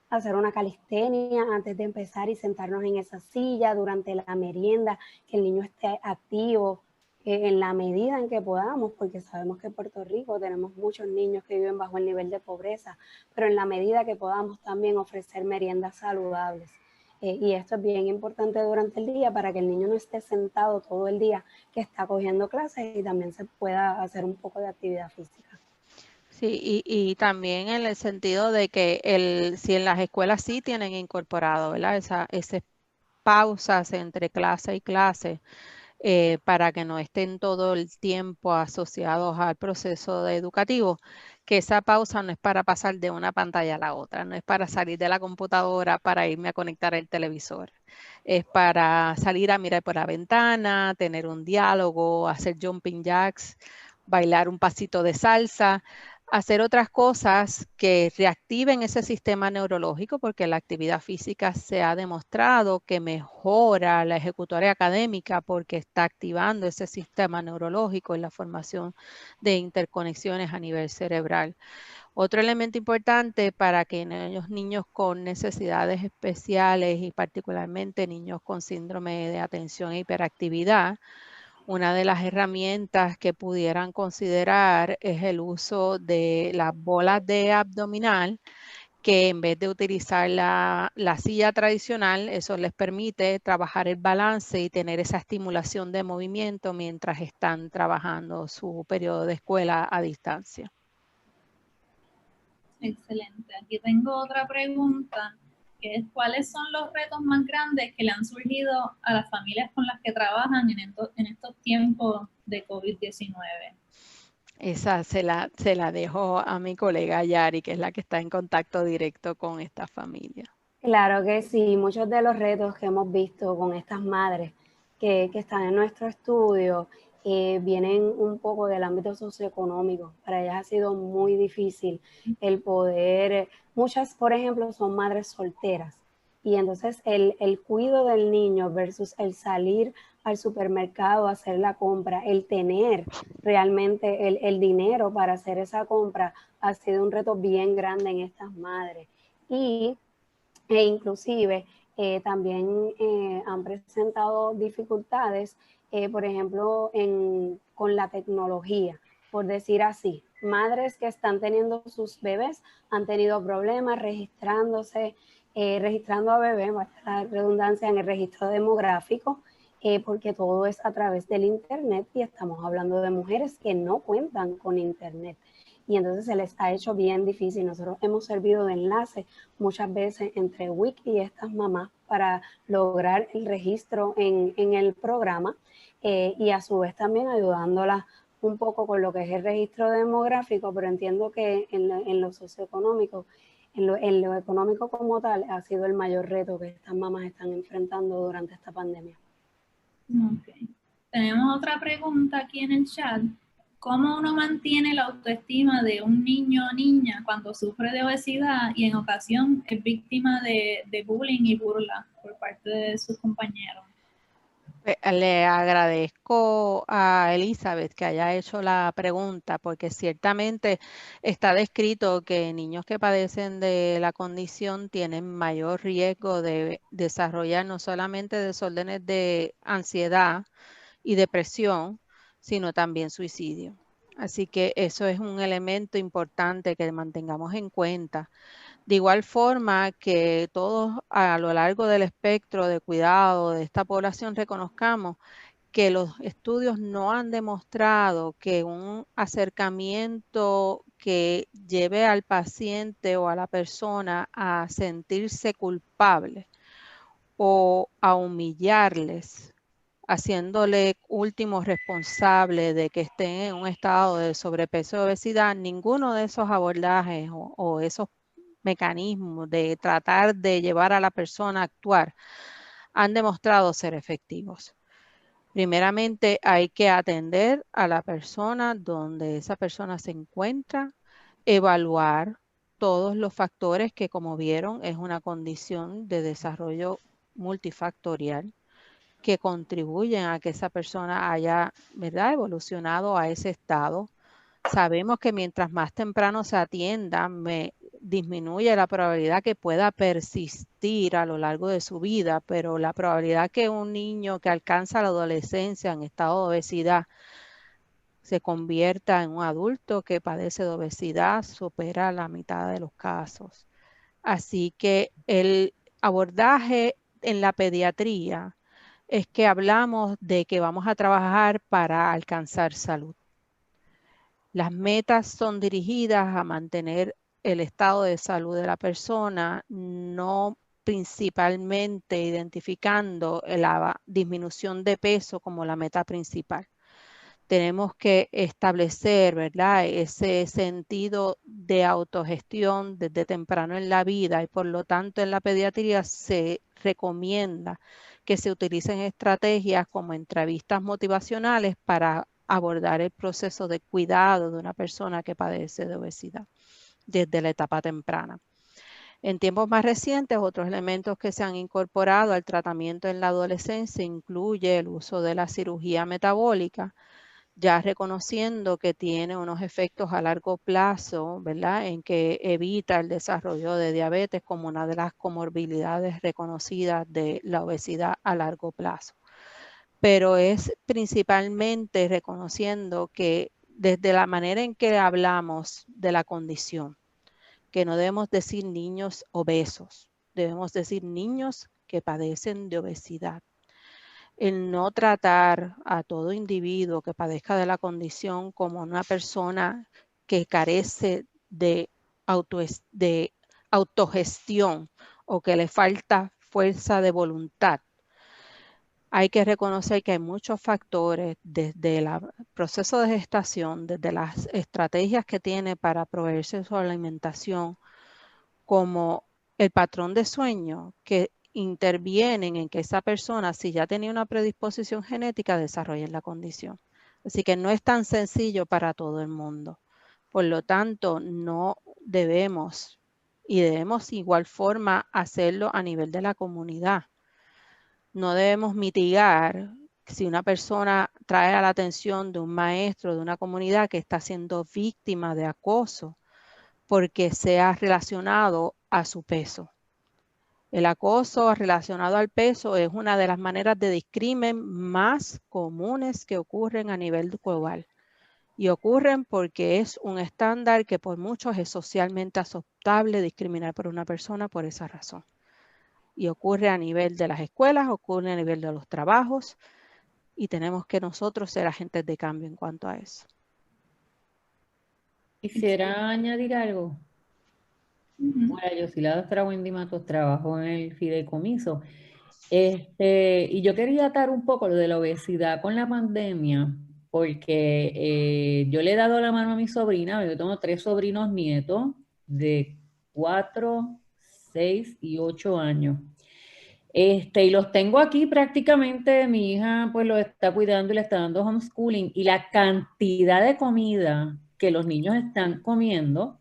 hacer una calistenia antes de empezar y sentarnos en esa silla durante la merienda, que el niño esté activo en la medida en que podamos, porque sabemos que en Puerto Rico tenemos muchos niños que viven bajo el nivel de pobreza, pero en la medida que podamos también ofrecer meriendas saludables. Y esto es bien importante durante el día para que el niño no esté sentado todo el día que está cogiendo clases y también se pueda hacer un poco de actividad física. Sí, y también en el sentido de que si en las escuelas sí tienen incorporado, ¿verdad? Esas pausas entre clase y clase, para que no estén todo el tiempo asociados al proceso educativo, que esa pausa no es para pasar de una pantalla a la otra, no es para salir de la computadora para irme a conectar el televisor, es para salir a mirar por la ventana, tener un diálogo, hacer jumping jacks, bailar un pasito de salsa, hacer otras cosas que reactiven ese sistema neurológico, porque la actividad física se ha demostrado que mejora la ejecutoria académica porque está activando ese sistema neurológico y la formación de interconexiones a nivel cerebral. Otro elemento importante para que los niños con necesidades especiales y particularmente niños con síndrome de atención e hiperactividad, una de las herramientas que pudieran considerar es el uso de las bolas de abdominal, que en vez de utilizar la silla tradicional, eso les permite trabajar el balance y tener esa estimulación de movimiento mientras están trabajando su periodo de escuela a distancia. Excelente. Aquí tengo otra pregunta, que es ¿cuáles son los retos más grandes que le han surgido a las familias con las que trabajan en estos tiempos de COVID-19? Esa se la dejo a mi colega Yari, que es la que está en contacto directo con esta familia. Claro que sí, muchos de los retos que hemos visto con estas madres que están en nuestro estudio vienen un poco del ámbito socioeconómico. Para ellas ha sido muy difícil el poder, muchas, por ejemplo, son madres solteras. Y entonces el cuidado del niño versus el salir al supermercado a hacer la compra, el tener realmente el dinero para hacer esa compra, ha sido un reto bien grande en estas madres. E inclusive también han presentado dificultades, por ejemplo, con la tecnología, por decir así. Madres que están teniendo sus bebés han tenido problemas registrándose, registrando a bebés, la redundancia, en el registro demográfico, porque todo es a través del Internet y estamos hablando de mujeres que no cuentan con Internet. Y entonces se les ha hecho bien difícil. Nosotros hemos servido de enlace muchas veces entre WIC y estas mamás para lograr el registro en el programa y a su vez también ayudándolas un poco con lo que es el registro demográfico, pero entiendo que en lo socioeconómico, en lo económico como tal, ha sido el mayor reto que estas mamás están enfrentando durante esta pandemia. Okay. Tenemos otra pregunta aquí en el chat. ¿Cómo uno mantiene la autoestima de un niño o niña cuando sufre de obesidad y en ocasión es víctima de bullying y burla por parte de sus compañeros? Le agradezco a Elizabeth que haya hecho la pregunta, porque ciertamente está descrito que niños que padecen de la condición tienen mayor riesgo de desarrollar no solamente desórdenes de ansiedad y depresión, sino también suicidio. Así que eso es un elemento importante que mantengamos en cuenta. De igual forma que todos a lo largo del espectro de cuidado de esta población reconozcamos que los estudios no han demostrado que un acercamiento que lleve al paciente o a la persona a sentirse culpable o a humillarles, haciéndole último responsable de que estén en un estado de sobrepeso y obesidad, ninguno de esos abordajes o esos mecanismos de tratar de llevar a la persona a actuar han demostrado ser efectivos. Primeramente hay que atender a la persona donde esa persona se encuentra, evaluar todos los factores que, como vieron, es una condición de desarrollo multifactorial. que contribuyen a que esa persona haya, ¿verdad?, evolucionado a ese estado. Sabemos que mientras más temprano se atienda, disminuye la probabilidad que pueda persistir a lo largo de su vida, pero la probabilidad que un niño que alcanza la adolescencia en estado de obesidad se convierta en un adulto que padece de obesidad supera la mitad de los casos. Así que el abordaje en la pediatría es que hablamos de que vamos a trabajar para alcanzar salud. Las metas son dirigidas a mantener el estado de salud de la persona, no principalmente identificando la disminución de peso como la meta principal. Tenemos que establecer, ¿verdad?, ese sentido de autogestión desde temprano en la vida, y por lo tanto en la pediatría se recomienda que se utilicen estrategias como entrevistas motivacionales para abordar el proceso de cuidado de una persona que padece de obesidad desde la etapa temprana. En tiempos más recientes, otros elementos que se han incorporado al tratamiento en la adolescencia incluye el uso de la cirugía metabólica, ya reconociendo que tiene unos efectos a largo plazo, ¿verdad?, en que evita el desarrollo de diabetes como una de las comorbilidades reconocidas de la obesidad a largo plazo. Pero es principalmente reconociendo que desde la manera en que hablamos de la condición, que no debemos decir niños obesos, debemos decir niños que padecen de obesidad. El no tratar a todo individuo que padezca de la condición como una persona que carece de autogestión o que le falta fuerza de voluntad. Hay que reconocer que hay muchos factores desde el proceso de gestación, desde las estrategias que tiene para proveerse su alimentación, como el patrón de sueño, que intervienen en que esa persona, si ya tenía una predisposición genética, desarrolle la condición. Así que no es tan sencillo para todo el mundo. Por lo tanto, no debemos, y debemos igual forma hacerlo a nivel de la comunidad. No debemos mitigar si una persona trae a la atención de un maestro de una comunidad que está siendo víctima de acoso porque sea relacionado a su peso. El acoso relacionado al peso es una de las maneras de discrimen más comunes que ocurren a nivel global. Y ocurren porque es un estándar que por muchos es socialmente aceptable discriminar por una persona por esa razón. Y ocurre a nivel de las escuelas, ocurre a nivel de los trabajos, y tenemos que nosotros ser agentes de cambio en cuanto a eso. Quisiera añadir algo. Bueno, yo soy la doctora Wendy Matos, trabajo en el fideicomiso. Y yo quería atar un poco lo de la obesidad con la pandemia, porque yo le he dado la mano a mi sobrina. Yo tengo 3 sobrinos nietos de 4, 6 y 8 años. Y los tengo aquí prácticamente, mi hija pues los está cuidando y le está dando homeschooling, y la cantidad de comida que los niños están comiendo,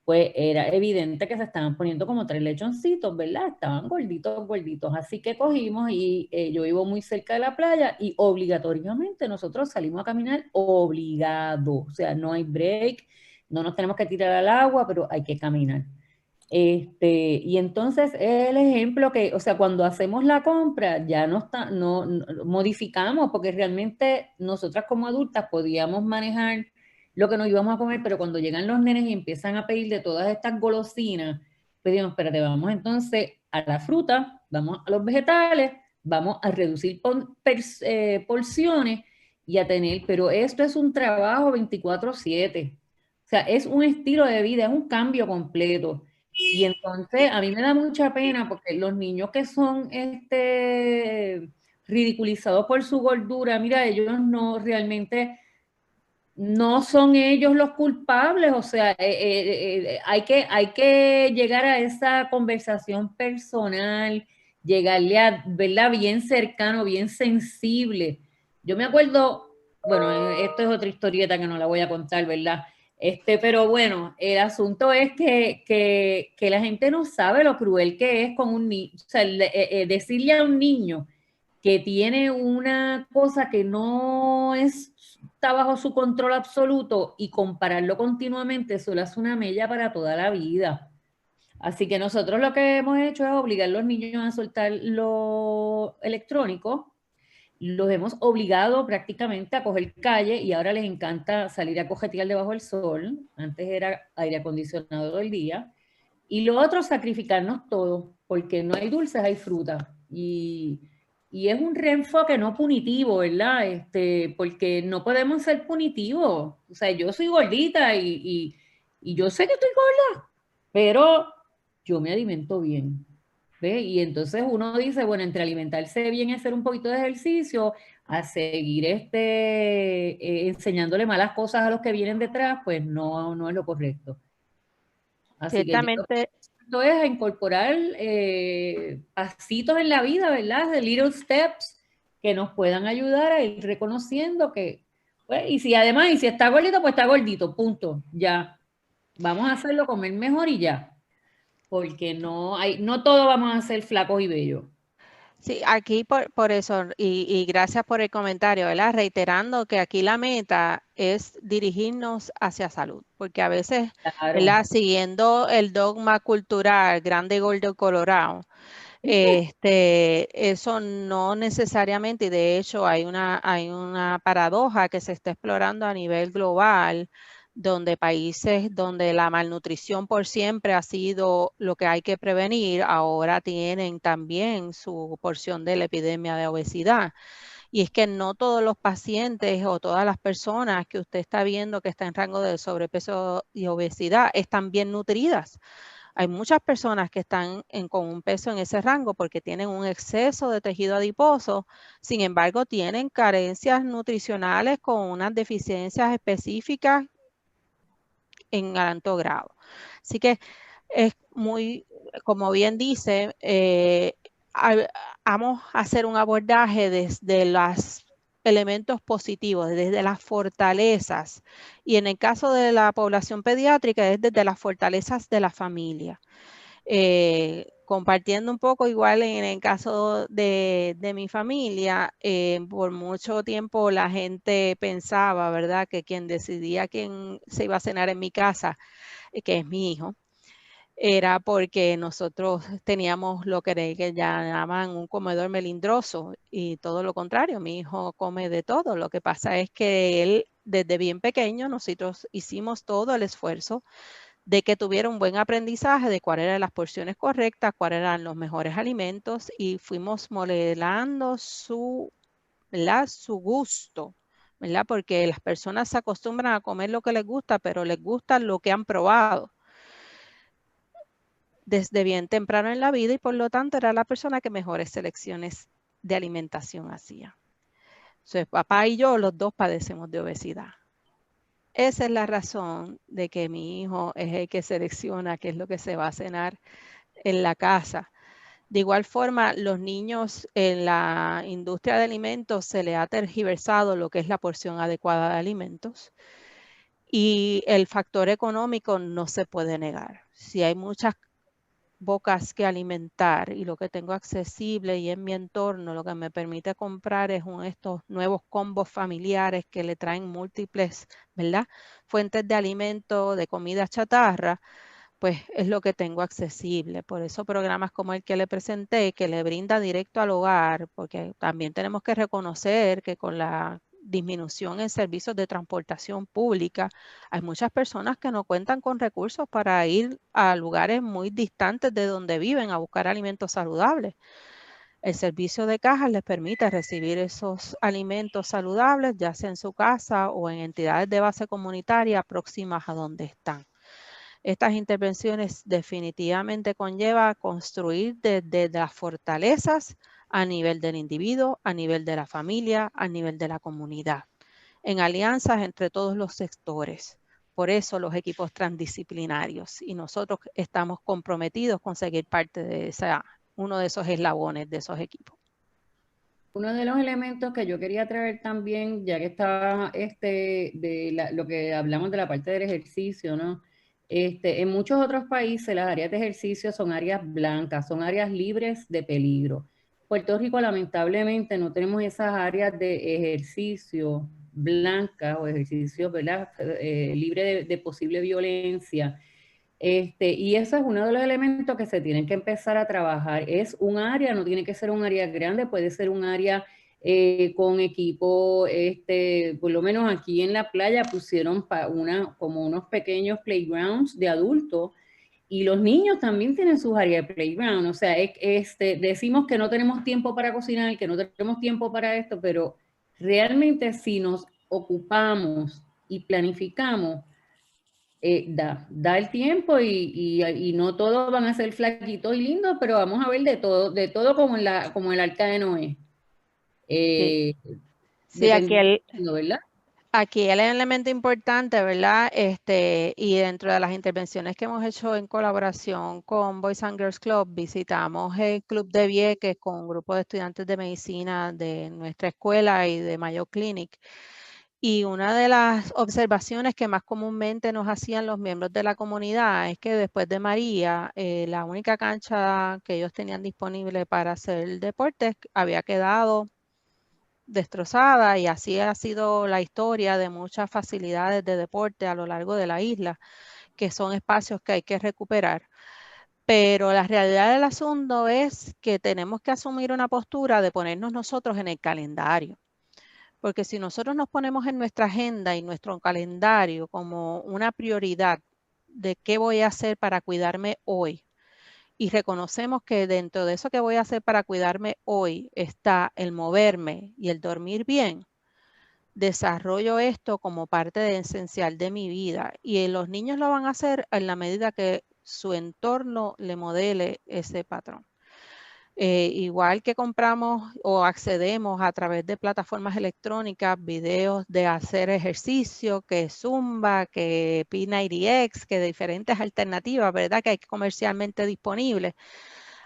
pues era evidente que se estaban poniendo como 3 lechoncitos, ¿verdad? Estaban gorditos, gorditos. Así que cogimos y yo vivo muy cerca de la playa y obligatoriamente nosotros salimos a caminar obligado. O sea, no hay break, no nos tenemos que tirar al agua, pero hay que caminar. Y entonces el ejemplo que, o sea, cuando hacemos la compra ya no modificamos, porque realmente nosotras como adultas podíamos manejar lo que nos íbamos a comer, pero cuando llegan los nenes y empiezan a pedir de todas estas golosinas, pues digamos, espérate, vamos entonces a la fruta, vamos a los vegetales, vamos a reducir porciones y a tener, pero esto es un trabajo 24/7, o sea, es un estilo de vida, es un cambio completo. Y entonces a mí me da mucha pena porque los niños que son ridiculizados por su gordura, mira, ellos no realmente no son ellos los culpables, o sea, hay que llegar a esa conversación personal, llegarle a verla bien cercano, bien sensible. Yo me acuerdo, bueno, esto es otra historieta que no la voy a contar, ¿verdad? Pero bueno, el asunto es que la gente no sabe lo cruel que es con un niño, o sea, decirle a un niño que tiene una cosa que no está bajo su control absoluto y compararlo continuamente, eso le hace una mella para toda la vida. Así que nosotros lo que hemos hecho es obligar a los niños a soltar lo electrónico. Los hemos obligado prácticamente a coger calle y ahora les encanta salir a cojetear debajo del sol. Antes era aire acondicionado todo el día. Y lo otro, sacrificarnos todo, porque no hay dulces, hay fruta. Y es un reenfoque no punitivo, ¿verdad? Porque no podemos ser punitivos. O sea, yo soy gordita y yo sé que estoy gorda, pero yo me alimento bien. ¿Ve? Y entonces uno dice, bueno, entre alimentarse bien y hacer un poquito de ejercicio, a seguir enseñándole malas cosas a los que vienen detrás, pues no es lo correcto. Así que yo Ciertamente, esto es a incorporar pasitos en la vida, ¿verdad? De little steps que nos puedan ayudar a ir reconociendo que, pues, y si está gordito, pues está gordito, punto, ya. Vamos a hacerlo comer mejor y ya. Porque no todo vamos a ser flacos y bellos. sí, aquí por eso, y gracias por el comentario, ¿verdad? Reiterando que aquí la meta es dirigirnos hacia salud, porque a veces, Claro. ¿verdad? Siguiendo el dogma cultural, grande, gordo, colorado, eso no necesariamente, y de hecho hay una paradoja que se está explorando a nivel global, donde países donde la malnutrición por siempre ha sido lo que hay que prevenir, ahora tienen también su porción de la epidemia de obesidad. Y es que no todos los pacientes o todas las personas que usted está viendo que están en rango de sobrepeso y obesidad están bien nutridas. Hay muchas personas que están con un peso en ese rango porque tienen un exceso de tejido adiposo, sin embargo tienen carencias nutricionales con unas deficiencias específicas en alto grado. Así que es muy, como bien dice, vamos a hacer un abordaje desde los elementos positivos, desde las fortalezas. Y en el caso de la población pediátrica es desde las fortalezas de la familia. Compartiendo un poco igual en el caso de mi familia, por mucho tiempo la gente pensaba, ¿verdad?, que quien decidía quién se iba a cenar en mi casa, que es mi hijo, era porque nosotros teníamos lo que llaman un comedor melindroso y todo lo contrario, mi hijo come de todo. Lo que pasa es que él, desde bien pequeño, nosotros hicimos todo el esfuerzo de que tuviera un buen aprendizaje de cuáles eran las porciones correctas, cuáles eran los mejores alimentos y fuimos modelando ¿verdad?, su gusto, ¿verdad? Porque las personas se acostumbran a comer lo que les gusta, pero les gusta lo que han probado desde bien temprano en la vida y por lo tanto era la persona que mejores selecciones de alimentación hacía. Entonces, papá y yo, los dos padecemos de obesidad. Esa es la razón de que mi hijo es el que selecciona qué es lo que se va a cenar en la casa. De igual forma, los niños en la industria de alimentos se le ha tergiversado lo que es la porción adecuada de alimentos y el factor económico no se puede negar. Si hay muchas bocas que alimentar y lo que tengo accesible y en mi entorno, lo que me permite comprar es estos nuevos combos familiares que le traen múltiples, ¿verdad?, fuentes de alimento, de comida chatarra, pues es lo que tengo accesible. Por eso programas como el que le presenté, que le brinda directo al hogar, porque también tenemos que reconocer que con la disminución en servicios de transportación pública, hay muchas personas que no cuentan con recursos para ir a lugares muy distantes de donde viven a buscar alimentos saludables. El servicio de cajas les permite recibir esos alimentos saludables, ya sea en su casa o en entidades de base comunitaria próximas a donde están. Estas intervenciones definitivamente conlleva construir desde las fortalezas a nivel del individuo, a nivel de la familia, a nivel de la comunidad, en alianzas entre todos los sectores. Por eso los equipos transdisciplinarios y nosotros estamos comprometidos con seguir parte de uno de esos eslabones de esos equipos. Uno de los elementos que yo quería traer también, ya que estaba lo que hablamos de la parte del ejercicio, ¿no? En muchos otros países las áreas de ejercicio son áreas blancas, son áreas libres de peligro. Puerto Rico lamentablemente no tenemos esas áreas de ejercicio blancas o ejercicio, ¿verdad? Libre de posible violencia. Y eso es uno de los elementos que se tienen que empezar a trabajar. Es un área, no tiene que ser un área grande, puede ser un área con equipo, por lo menos aquí en la playa pusieron como unos pequeños playgrounds de adultos, y los niños también tienen sus áreas de playground. O sea, decimos que no tenemos tiempo para cocinar, que no tenemos tiempo para esto, pero realmente si nos ocupamos y planificamos, da el tiempo y no todos van a ser flaquitos y lindos, pero vamos a ver de todo como el Arca de Noé. Sí, ¿verdad? Aquí el elemento importante, ¿verdad? Y dentro de las intervenciones que hemos hecho en colaboración con Boys and Girls Club, visitamos el Club de Vieques con un grupo de estudiantes de medicina de nuestra escuela y de Mayo Clinic. Y una de las observaciones que más comúnmente nos hacían los miembros de la comunidad es que después de María, la única cancha que ellos tenían disponible para hacer deportes había quedado destrozada, y así ha sido la historia de muchas facilidades de deporte a lo largo de la isla, que son espacios que hay que recuperar. Pero la realidad del asunto es que tenemos que asumir una postura de ponernos nosotros en el calendario. Porque si nosotros nos ponemos en nuestra agenda y nuestro calendario como una prioridad de qué voy a hacer para cuidarme hoy, y reconocemos que dentro de eso que voy a hacer para cuidarme hoy está el moverme y el dormir bien, desarrollo esto como parte esencial de mi vida, y los niños lo van a hacer en la medida que su entorno le modele ese patrón. Igual que compramos o accedemos a través de plataformas electrónicas, videos de hacer ejercicio, que Zumba, que P90X, que diferentes alternativas, ¿verdad? Que hay comercialmente disponibles.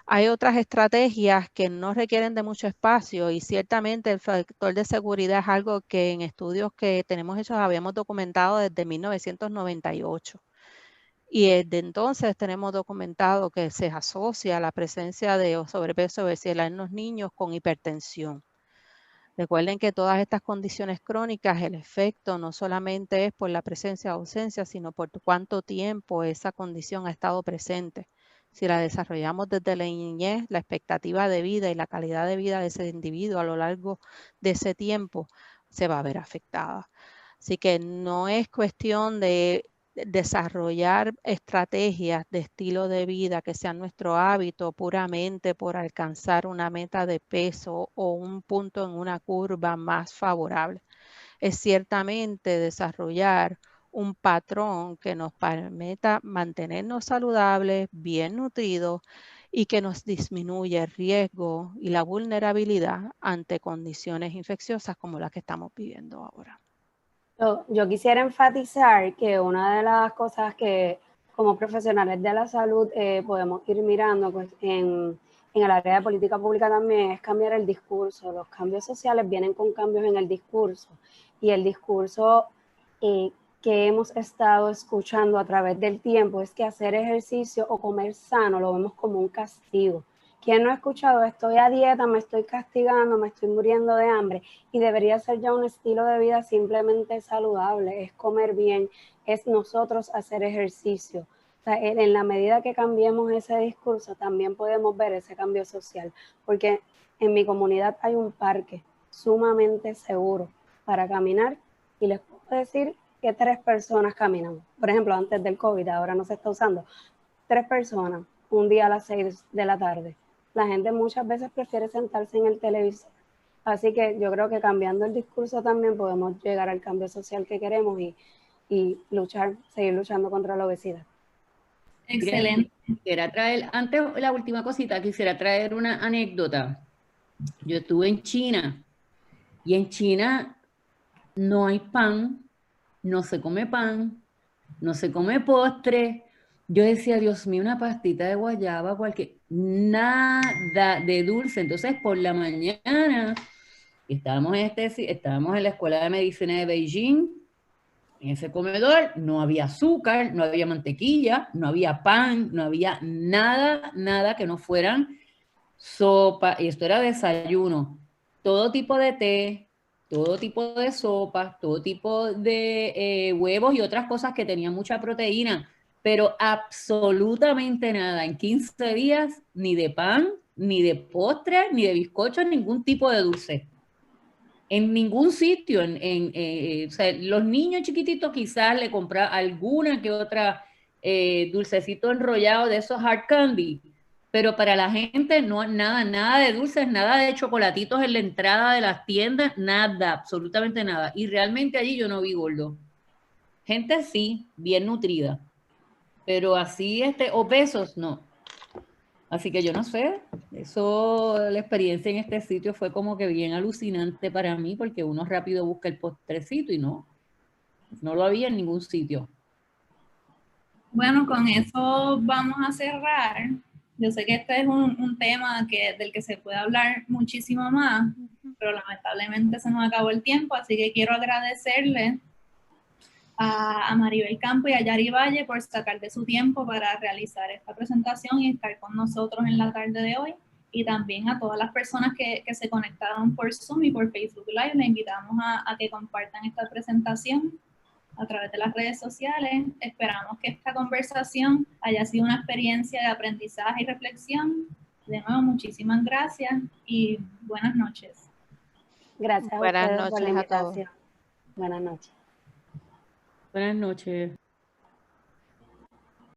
Hay otras estrategias que no requieren de mucho espacio, y ciertamente el factor de seguridad es algo que en estudios que tenemos hechos habíamos documentado desde 1998. Y desde entonces tenemos documentado que se asocia la presencia de sobrepeso y obesidad en los niños con hipertensión. Recuerden que todas estas condiciones crónicas, el efecto no solamente es por la presencia o ausencia, sino por cuánto tiempo esa condición ha estado presente. Si la desarrollamos desde la niñez, la expectativa de vida y la calidad de vida de ese individuo a lo largo de ese tiempo se va a ver afectada. Así que no es cuestión de desarrollar estrategias de estilo de vida que sean nuestro hábito puramente por alcanzar una meta de peso o un punto en una curva más favorable. Es ciertamente desarrollar un patrón que nos permita mantenernos saludables, bien nutridos, y que nos disminuya el riesgo y la vulnerabilidad ante condiciones infecciosas como las que estamos viviendo ahora. Yo quisiera enfatizar que una de las cosas que como profesionales de la salud podemos ir mirando pues, en el área de política pública también es cambiar el discurso. Los cambios sociales vienen con cambios en el discurso, y el discurso que hemos estado escuchando a través del tiempo es que hacer ejercicio o comer sano lo vemos como un castigo. ¿Quién no ha escuchado? Estoy a dieta, me estoy castigando, me estoy muriendo de hambre, y debería ser ya un estilo de vida simplemente saludable, es comer bien, es nosotros hacer ejercicio. O sea, en la medida que cambiemos ese discurso, también podemos ver ese cambio social, porque en mi comunidad hay un parque sumamente seguro para caminar, y les puedo decir que 3 personas caminan. Por ejemplo, antes del COVID, ahora no se está usando, 3 personas, un día a las 6 de la tarde. La gente muchas veces prefiere sentarse en el televisor. Así que yo creo que cambiando el discurso también podemos llegar al cambio social que queremos y seguir luchando contra la obesidad. Excelente. Quisiera traer, antes la última cosita, quisiera traer una anécdota. Yo estuve en China, y en China no hay pan, no se come pan, no se come postre. Yo decía, Dios mío, una pastita de guayaba, nada de dulce. Entonces, por la mañana, estábamos en la Escuela de Medicina de Beijing, en ese comedor, no había azúcar, no había mantequilla, no había pan, no había nada que no fueran sopa, y esto era desayuno, todo tipo de té, todo tipo de sopas, todo tipo de huevos y otras cosas que tenían mucha proteína, pero absolutamente nada. En 15 días, ni de pan, ni de postre, ni de bizcocho, ningún tipo de dulce. En ningún sitio. O sea, los niños chiquititos quizás le compran alguna que otra dulcecito enrollado de esos hard candy, pero para la gente no, nada de dulces, nada de chocolatitos en la entrada de las tiendas, nada, absolutamente nada. Y realmente allí yo no vi gordo. Gente sí, bien nutrida, pero así obesos no. Así que yo no sé, eso, la experiencia en este sitio fue como que bien alucinante para mí, porque uno rápido busca el postrecito y no lo había en ningún sitio. Bueno, con eso vamos a cerrar. Yo sé que este es un tema del que se puede hablar muchísimo más, pero lamentablemente se nos acabó el tiempo, así que quiero agradecerle a Maribel Campo y a Yari Valle por sacar de su tiempo para realizar esta presentación y estar con nosotros en la tarde de hoy, y también a todas las personas que se conectaron por Zoom y por Facebook Live. Les invitamos a que compartan esta presentación a través de las redes sociales. Esperamos que esta conversación haya sido una experiencia de aprendizaje y reflexión. De nuevo, muchísimas gracias y buenas noches. Gracias a Buenas ustedes por la noches a todos. invitación. Buenas noches. Buenas noches.